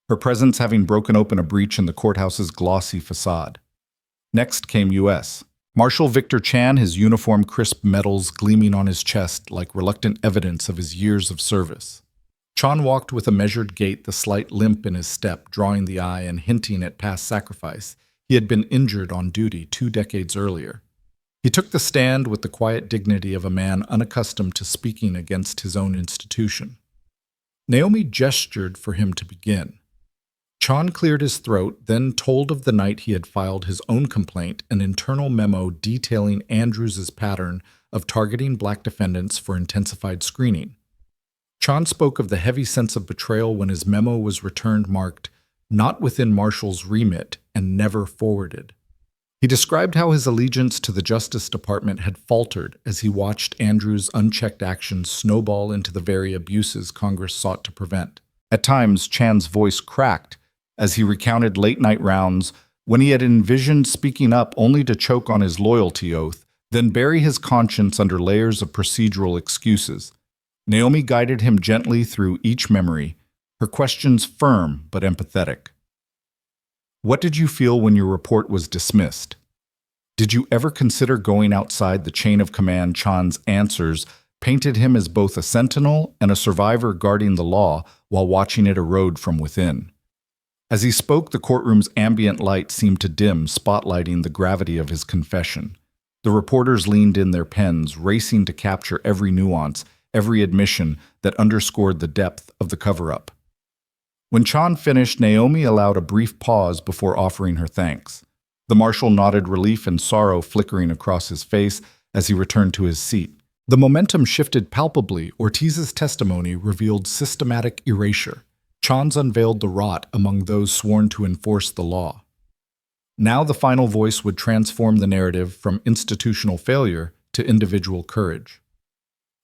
Speaker 1: her presence having broken open a breach in the courthouse's glossy facade. Next came U.S. Marshal Victor Chan, his uniform crisp medals gleaming on his chest like reluctant evidence of his years of service. Chan walked with a measured gait, the slight limp in his step drawing the eye and hinting at past sacrifice. He had been injured on duty 2 decades earlier. He took the stand with the quiet dignity of a man unaccustomed to speaking against his own institution. Naomi gestured for him to begin. Chan cleared his throat, then told of the night he had filed his own complaint, an internal memo detailing Andrews' pattern of targeting black defendants for intensified screening. Chan spoke of the heavy sense of betrayal when his memo was returned marked, "Not within Marshall's remit," and never forwarded. He described how his allegiance to the Justice Department had faltered as he watched Andrews' unchecked actions snowball into the very abuses Congress sought to prevent. At times, Chan's voice cracked as he recounted late-night rounds when he had envisioned speaking up only to choke on his loyalty oath, then bury his conscience under layers of procedural excuses. Naomi guided him gently through each memory, her questions firm but empathetic. What did you feel when your report was dismissed? Did you ever consider going outside the chain of command? Chan's answers painted him as both a sentinel and a survivor guarding the law while watching it erode from within. As he spoke, the courtroom's ambient light seemed to dim, spotlighting the gravity of his confession. The reporters leaned in their pens, racing to capture every nuance, every admission that underscored the depth of the cover-up. When Chan finished, Naomi allowed a brief pause before offering her thanks. The marshal nodded, relief and sorrow flickering across his face as he returned to his seat. The momentum shifted palpably. Ortiz's testimony revealed systematic erasure. Chan's unveiled the rot among those sworn to enforce the law. Now the final voice would transform the narrative from institutional failure to individual courage.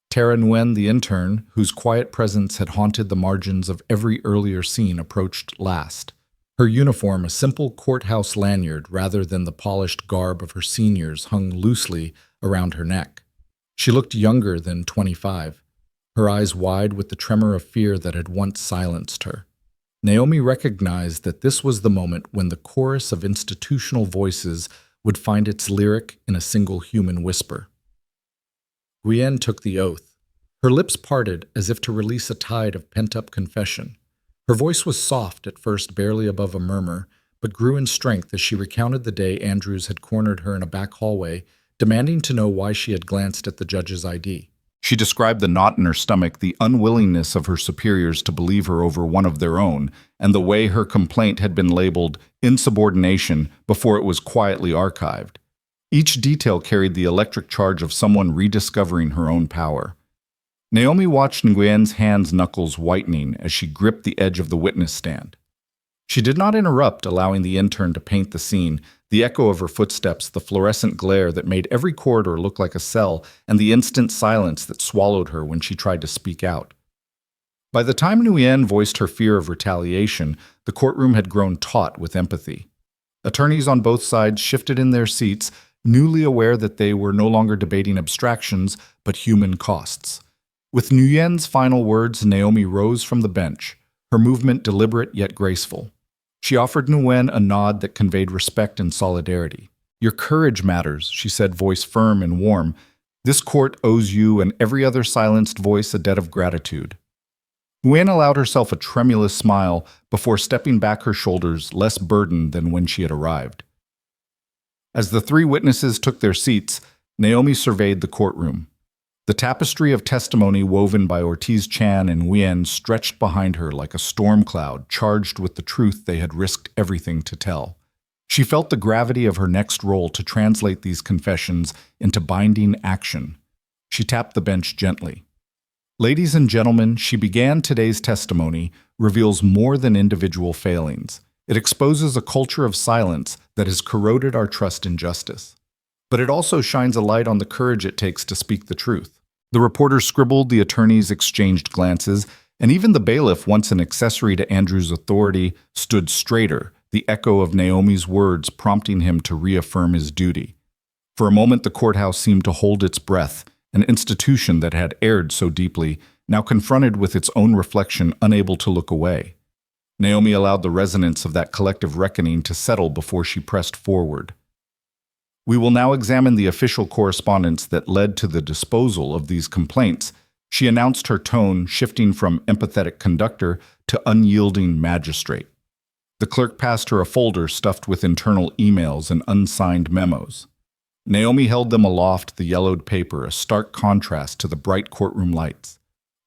Speaker 1: Tara Nguyen, the intern, whose quiet presence had haunted the margins of every earlier scene, approached last. Her uniform, a simple courthouse lanyard rather than the polished garb of her seniors, hung loosely around her neck. She looked younger than 25, her eyes wide with the tremor of fear that had once silenced her. Naomi recognized that this was the moment when the chorus of institutional voices would find its lyric in a single human whisper. Nguyen took the oath. Her lips parted as if to release a tide of pent-up confession. Her voice was soft at first, barely above a murmur, but grew in strength as she recounted the day Andrews had cornered her in a back hallway, demanding to know why she had glanced at the judge's ID. She described the knot in her stomach, the unwillingness of her superiors to believe her over one of their own, and the way her complaint had been labeled insubordination before it was quietly archived. Each detail carried the electric charge of someone rediscovering her own power. Naomi watched Nguyen's hands' knuckles whitening as she gripped the edge of the witness stand. She did not interrupt, allowing the intern to paint the scene, the echo of her footsteps, the fluorescent glare that made every corridor look like a cell, and the instant silence that swallowed her when she tried to speak out. By the time Nguyen voiced her fear of retaliation, the courtroom had grown taut with empathy. Attorneys on both sides shifted in their seats, newly aware that they were no longer debating abstractions, but human costs. With Nguyen's final words, Naomi rose from the bench, her movement deliberate yet graceful. She offered Nguyen a nod that conveyed respect and solidarity. "Your courage matters," she said, voice firm and warm. "This court owes you and every other silenced voice a debt of gratitude." Nguyen allowed herself a tremulous smile before stepping back, her shoulders less burdened than when she had arrived. As the three witnesses took their seats, Naomi surveyed the courtroom. The tapestry of testimony woven by Ortiz, Chan, and Nguyen stretched behind her like a storm cloud charged with the truth they had risked everything to tell. She felt the gravity of her next role to translate these confessions into binding action. She tapped the bench gently. "Ladies and gentlemen, she began today's testimony reveals more than individual failings. It exposes a culture of silence that has corroded our trust in justice. But it also shines a light on the courage it takes to speak the truth." The reporters scribbled, the attorneys exchanged glances, and even the bailiff, once an accessory to Andrew's authority, stood straighter, the echo of Naomi's words prompting him to reaffirm his duty. For a moment, the courthouse seemed to hold its breath, an institution that had erred so deeply, now confronted with its own reflection, unable to look away. Naomi allowed the resonance of that collective reckoning to settle before she pressed forward. "We will now examine the official correspondence that led to the disposal of these complaints," she announced, her tone shifting from empathetic conductor to unyielding magistrate. The clerk passed her a folder stuffed with internal emails and unsigned memos. Naomi held them aloft, the yellowed paper, a stark contrast to the bright courtroom lights.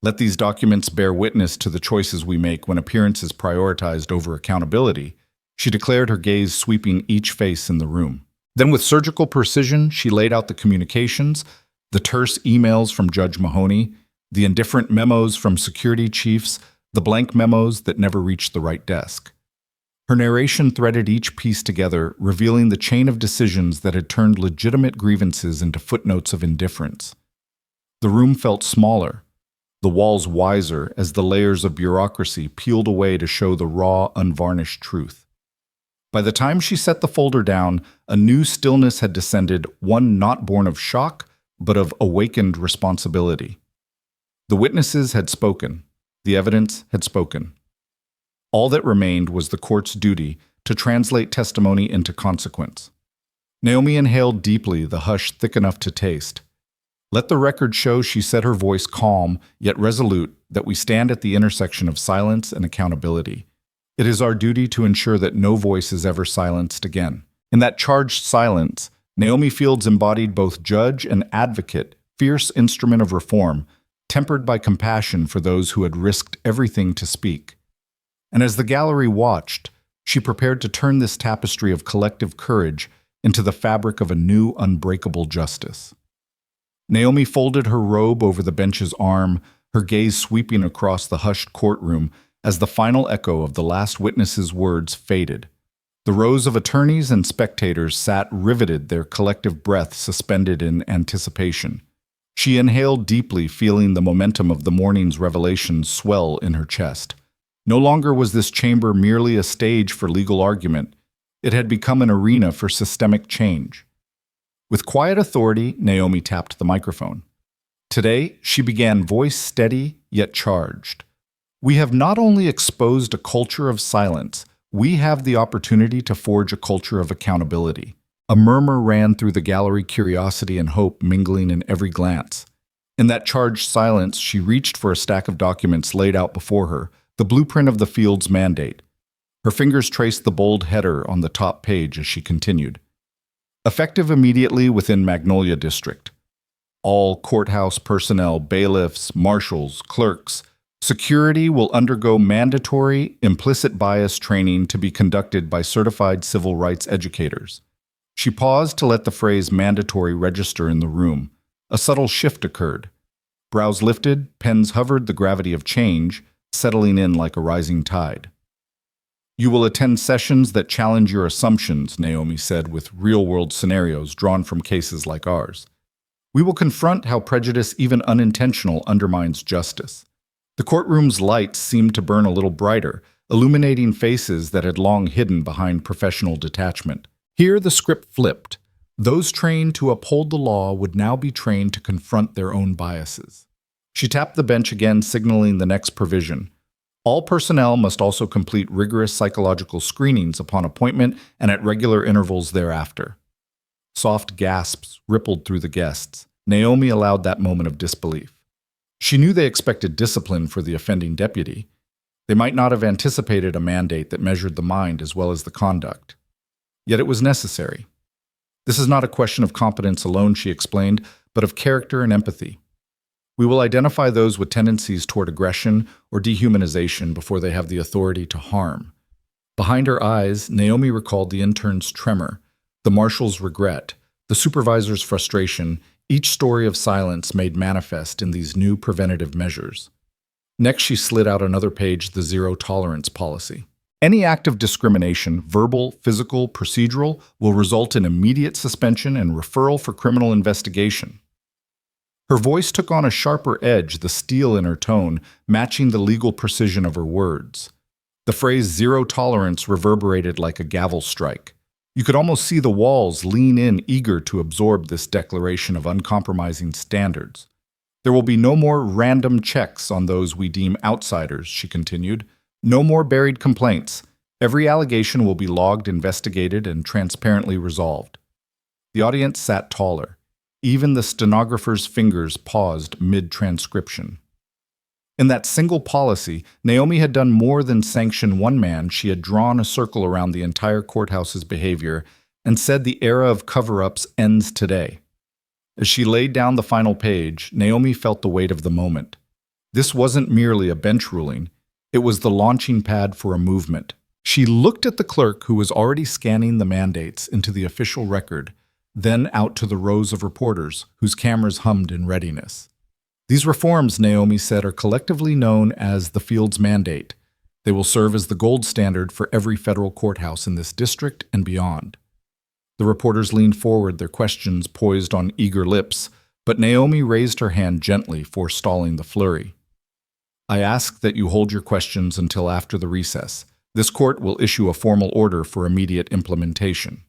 Speaker 1: "Let these documents bear witness to the choices we make when appearance is prioritized over accountability," she declared, her gaze sweeping each face in the room. Then with surgical precision, she laid out the communications, the terse emails from Judge Mahoney, the indifferent memos from security chiefs, the blank memos that never reached the right desk. Her narration threaded each piece together, revealing the chain of decisions that had turned legitimate grievances into footnotes of indifference. The room felt smaller, the walls wiser as the layers of bureaucracy peeled away to show the raw, unvarnished truth. By the time she set the folder down, a new stillness had descended, one not born of shock, but of awakened responsibility. The witnesses had spoken. The evidence had spoken. All that remained was the court's duty to translate testimony into consequence. Naomi inhaled deeply, the hush thick enough to taste. Let the record show, she said, her voice calm yet resolute, that we stand at the intersection of silence and accountability. It is our duty to ensure that no voice is ever silenced again. In that charged silence, Naomi Fields embodied both judge and advocate, fierce instrument of reform, tempered by compassion for those who had risked everything to speak. And as the gallery watched, she prepared to turn this tapestry of collective courage into the fabric of a new, unbreakable justice. Naomi folded her robe over the bench's arm, her gaze sweeping across the hushed courtroom as the final echo of the last witness's words faded. The rows of attorneys and spectators sat riveted, their collective breath suspended in anticipation. She inhaled deeply, feeling the momentum of the morning's revelations swell in her chest. No longer was this chamber merely a stage for legal argument. It had become an arena for systemic change. With quiet authority, Naomi tapped the microphone. Today, she began, voice steady yet charged. We have not only exposed a culture of silence, we have the opportunity to forge a culture of accountability. A murmur ran through the gallery, curiosity and hope mingling in every glance. In that charged silence, she reached for a stack of documents laid out before her, the blueprint of the Fields mandate. Her fingers traced the bold header on the top page as she continued. Effective immediately within Magnolia District. All courthouse personnel, bailiffs, marshals, clerks, security will undergo mandatory implicit bias training to be conducted by certified civil rights educators. She paused to let the phrase mandatory register in the room. A subtle shift occurred. Brows lifted, pens hovered, the gravity of change, settling in like a rising tide. You will attend sessions that challenge your assumptions, Naomi said, with real-world scenarios drawn from cases like ours. We will confront how prejudice, even unintentional, undermines justice. The courtroom's lights seemed to burn a little brighter, illuminating faces that had long hidden behind professional detachment. Here the script flipped. Those trained to uphold the law would now be trained to confront their own biases. She tapped the bench again, signaling the next provision. All personnel must also complete rigorous psychological screenings upon appointment and at regular intervals thereafter. Soft gasps rippled through the guests. Naomi allowed that moment of disbelief. She knew they expected discipline for the offending deputy. They might not have anticipated a mandate that measured the mind as well as the conduct. Yet it was necessary. This is not a question of competence alone, she explained, but of character and empathy. We will identify those with tendencies toward aggression or dehumanization before they have the authority to harm. Behind her eyes, Naomi recalled the intern's tremor, the marshal's regret, the supervisor's frustration, each story of silence made manifest in these new preventative measures. Next, she slid out another page, the zero-tolerance policy. Any act of discrimination, verbal, physical, procedural, will result in immediate suspension and referral for criminal investigation. Her voice took on a sharper edge, the steel in her tone, matching the legal precision of her words. The phrase zero tolerance reverberated like a gavel strike. You could almost see the walls lean in, eager to absorb this declaration of uncompromising standards. There will be no more random checks on those we deem outsiders, she continued. No more buried complaints. Every allegation will be logged, investigated, and transparently resolved. The audience sat taller. Even the stenographer's fingers paused mid-transcription. In that single policy, Naomi had done more than sanction one man. She had drawn a circle around the entire courthouse's behavior and said the era of cover-ups ends today. As she laid down the final page, Naomi felt the weight of the moment. This wasn't merely a bench ruling. It was the launching pad for a movement. She looked at the clerk who was already scanning the mandates into the official record, then out to the rows of reporters whose cameras hummed in readiness. These reforms, Naomi said, are collectively known as the Fields Mandate. They will serve as the gold standard for every federal courthouse in this district and beyond. The reporters leaned forward, their questions poised on eager lips, but Naomi raised her hand gently, forestalling the flurry. I ask that you hold your questions until after the recess. This court will issue a formal order for immediate implementation.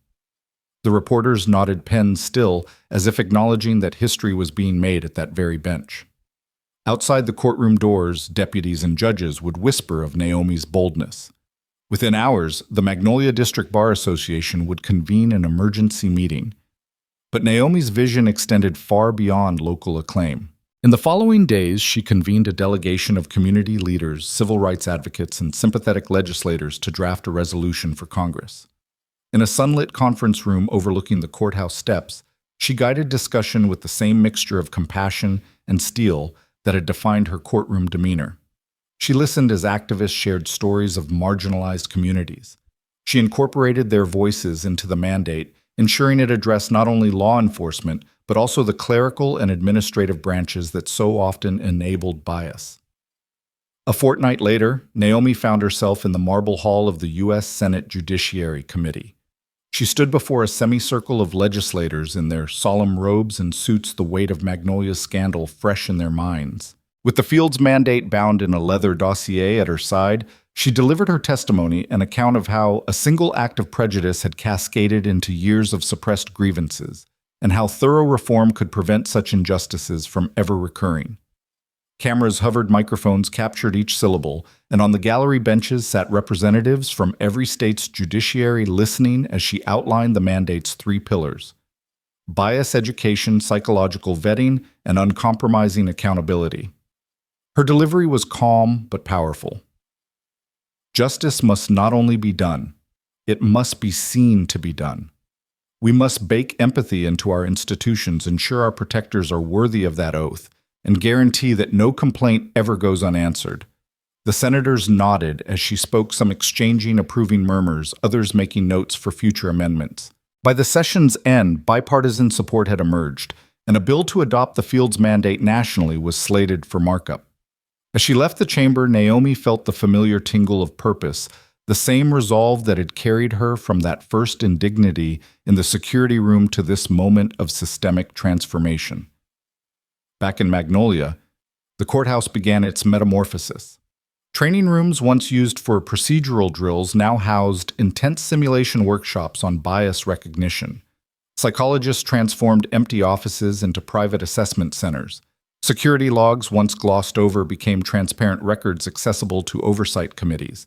Speaker 1: The reporters nodded, pens still, as if acknowledging that history was being made at that very bench. Outside the courtroom doors, deputies and judges would whisper of Naomi's boldness. Within hours, the Magnolia District Bar Association would convene an emergency meeting. But Naomi's vision extended far beyond local acclaim. In the following days, she convened a delegation of community leaders, civil rights advocates, and sympathetic legislators to draft a resolution for Congress. In a sunlit conference room overlooking the courthouse steps, she guided discussion with the same mixture of compassion and steel that had defined her courtroom demeanor. She listened as activists shared stories of marginalized communities. She incorporated their voices into the mandate, ensuring it addressed not only law enforcement, but also the clerical and administrative branches that so often enabled bias. A fortnight later, Naomi found herself in the marble hall of the U.S. Senate Judiciary Committee. She stood before a semicircle of legislators in their solemn robes and suits, the weight of Magnolia's scandal fresh in their minds. With the Fields mandate bound in a leather dossier at her side, she delivered her testimony, an account of how a single act of prejudice had cascaded into years of suppressed grievances, and how thorough reform could prevent such injustices from ever recurring. Cameras hovered, microphones captured each syllable, and on the gallery benches sat representatives from every state's judiciary listening as she outlined the mandate's 3 pillars: bias education, psychological vetting, and uncompromising accountability. Her delivery was calm but powerful. Justice must not only be done, it must be seen to be done. We must bake empathy into our institutions, ensure our protectors are worthy of that oath, and guarantee that no complaint ever goes unanswered. The senators nodded as she spoke, some exchanging approving murmurs, others making notes for future amendments. By the session's end, bipartisan support had emerged, and a bill to adopt the Fields mandate nationally was slated for markup. As she left the chamber, Naomi felt the familiar tingle of purpose, the same resolve that had carried her from that first indignity in the security room to this moment of systemic transformation. Back in Magnolia, the courthouse began its metamorphosis. Training rooms once used for procedural drills now housed intense simulation workshops on bias recognition. Psychologists transformed empty offices into private assessment centers. Security logs, once glossed over, became transparent records accessible to oversight committees.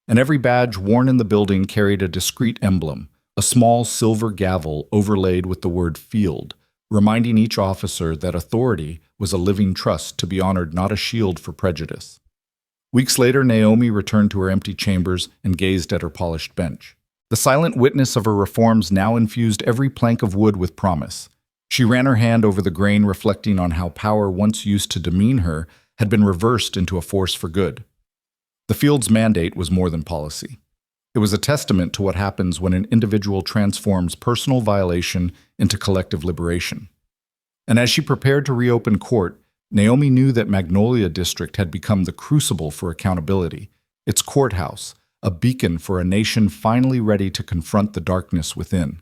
Speaker 1: And every badge worn in the building carried a discrete emblem, a small silver gavel overlaid with the word Field, reminding each officer that authority was a living trust to be honored, not a shield for prejudice. Weeks later, Naomi returned to her empty chambers and gazed at her polished bench. The silent witness of her reforms now infused every plank of wood with promise. She ran her hand over the grain, reflecting on how power once used to demean her had been reversed into a force for good. The Fields mandate was more than policy. It was a testament to what happens when an individual transforms personal violation into collective liberation. And as she prepared to reopen court, Naomi knew that Magnolia District had become the crucible for accountability, its courthouse, a beacon for a nation finally ready to confront the darkness within.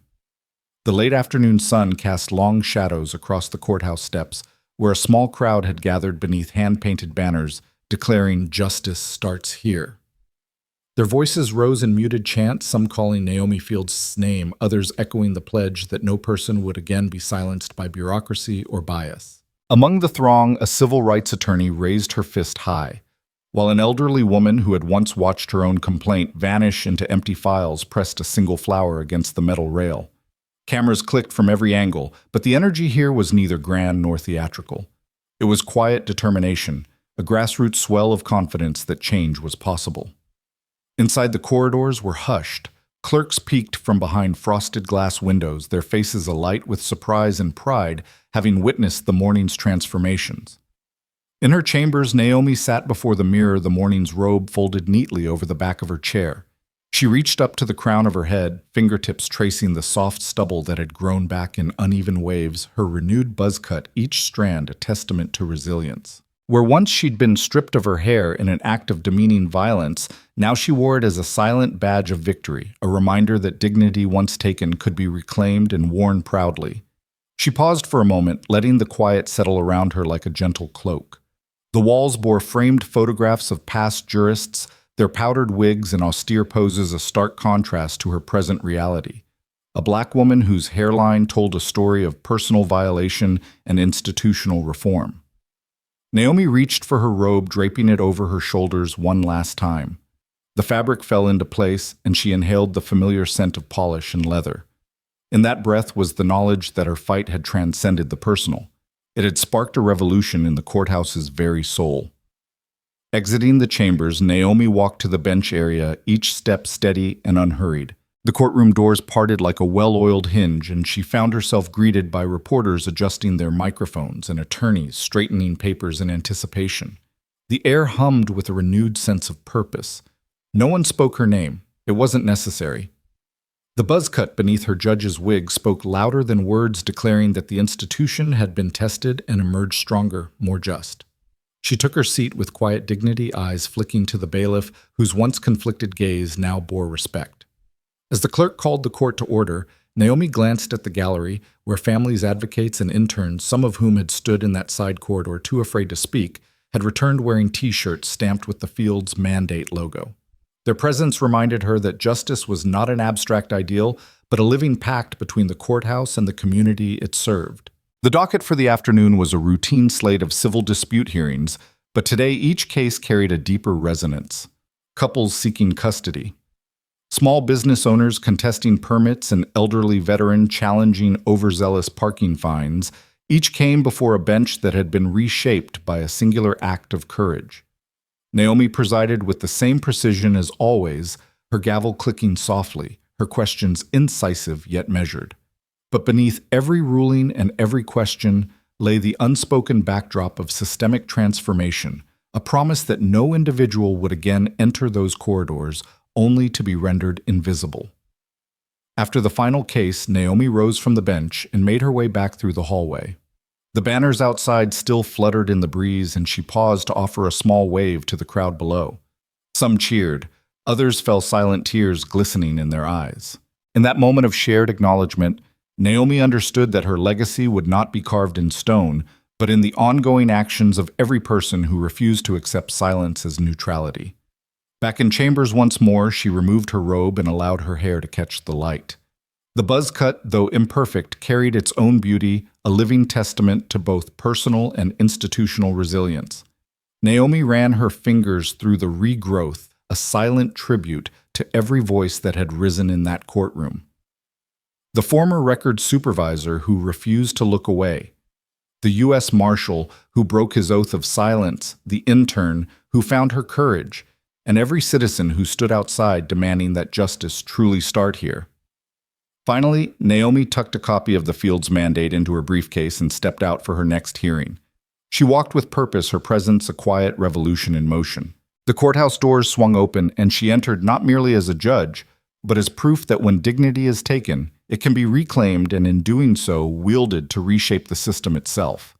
Speaker 1: The late afternoon sun cast long shadows across the courthouse steps, where a small crowd had gathered beneath hand-painted banners declaring "Justice starts here." Their voices rose in muted chant, some calling Naomi Fields' name, others echoing the pledge that no person would again be silenced by bureaucracy or bias. Among the throng, a civil rights attorney raised her fist high, while an elderly woman who had once watched her own complaint vanish into empty files pressed a single flower against the metal rail. Cameras clicked from every angle, but the energy here was neither grand nor theatrical. It was quiet determination, a grassroots swell of confidence that change was possible. Inside, the corridors were hushed. Clerks peeked from behind frosted glass windows, their faces alight with surprise and pride, having witnessed the morning's transformations. In her chambers, Naomi sat before the mirror, the morning's robe folded neatly over the back of her chair. She reached up to the crown of her head, fingertips tracing the soft stubble that had grown back in uneven waves, her renewed buzz cut, each strand a testament to resilience. Where once she'd been stripped of her hair in an act of demeaning violence, now she wore it as a silent badge of victory, a reminder that dignity once taken could be reclaimed and worn proudly. She paused for a moment, letting the quiet settle around her like a gentle cloak. The walls bore framed photographs of past jurists, their powdered wigs and austere poses a stark contrast to her present reality. A black woman whose hairline told a story of personal violation and institutional reform. Naomi reached for her robe, draping it over her shoulders one last time. The fabric fell into place, and she inhaled the familiar scent of polish and leather. In that breath was the knowledge that her fight had transcended the personal. It had sparked a revolution in the courthouse's very soul. Exiting the chambers, Naomi walked to the bench area, each step steady and unhurried. The courtroom doors parted like a well-oiled hinge, and she found herself greeted by reporters adjusting their microphones and attorneys straightening papers in anticipation. The air hummed with a renewed sense of purpose. No one spoke her name. It wasn't necessary. The buzz cut beneath her judge's wig spoke louder than words declaring that the institution had been tested and emerged stronger, more just. She took her seat with quiet dignity, eyes flicking to the bailiff, whose once conflicted gaze now bore respect. As the clerk called the court to order, Naomi glanced at the gallery, where families, advocates, and interns, some of whom had stood in that side corridor too afraid to speak, had returned wearing T-shirts stamped with the Fields Mandate logo. Their presence reminded her that justice was not an abstract ideal, but a living pact between the courthouse and the community it served. The docket for the afternoon was a routine slate of civil dispute hearings, but today each case carried a deeper resonance. Couples seeking custody, small business owners contesting permits, and elderly veteran challenging overzealous parking fines, each came before a bench that had been reshaped by a singular act of courage. Naomi presided with the same precision as always, her gavel clicking softly, her questions incisive yet measured. But beneath every ruling and every question lay the unspoken backdrop of systemic transformation, a promise that no individual would again enter those corridors only to be rendered invisible. After the final case, Naomi rose from the bench and made her way back through the hallway. The banners outside still fluttered in the breeze, and she paused to offer a small wave to the crowd below. Some cheered, others fell silent, tears glistening in their eyes. In that moment of shared acknowledgement, Naomi understood that her legacy would not be carved in stone, but in the ongoing actions of every person who refused to accept silence as neutrality. Back in chambers once more, she removed her robe and allowed her hair to catch the light. The buzz cut, though imperfect, carried its own beauty, a living testament to both personal and institutional resilience. Naomi ran her fingers through the regrowth, a silent tribute to every voice that had risen in that courtroom. The former record supervisor who refused to look away, the U.S. Marshal who broke his oath of silence, the intern who found her courage, and every citizen who stood outside demanding that justice truly start here. Finally, Naomi tucked a copy of the Fields Mandate into her briefcase and stepped out for her next hearing. She walked with purpose, her presence a quiet revolution in motion. The courthouse doors swung open, and she entered not merely as a judge, but as proof that when dignity is taken, it can be reclaimed and in doing so, wielded to reshape the system itself.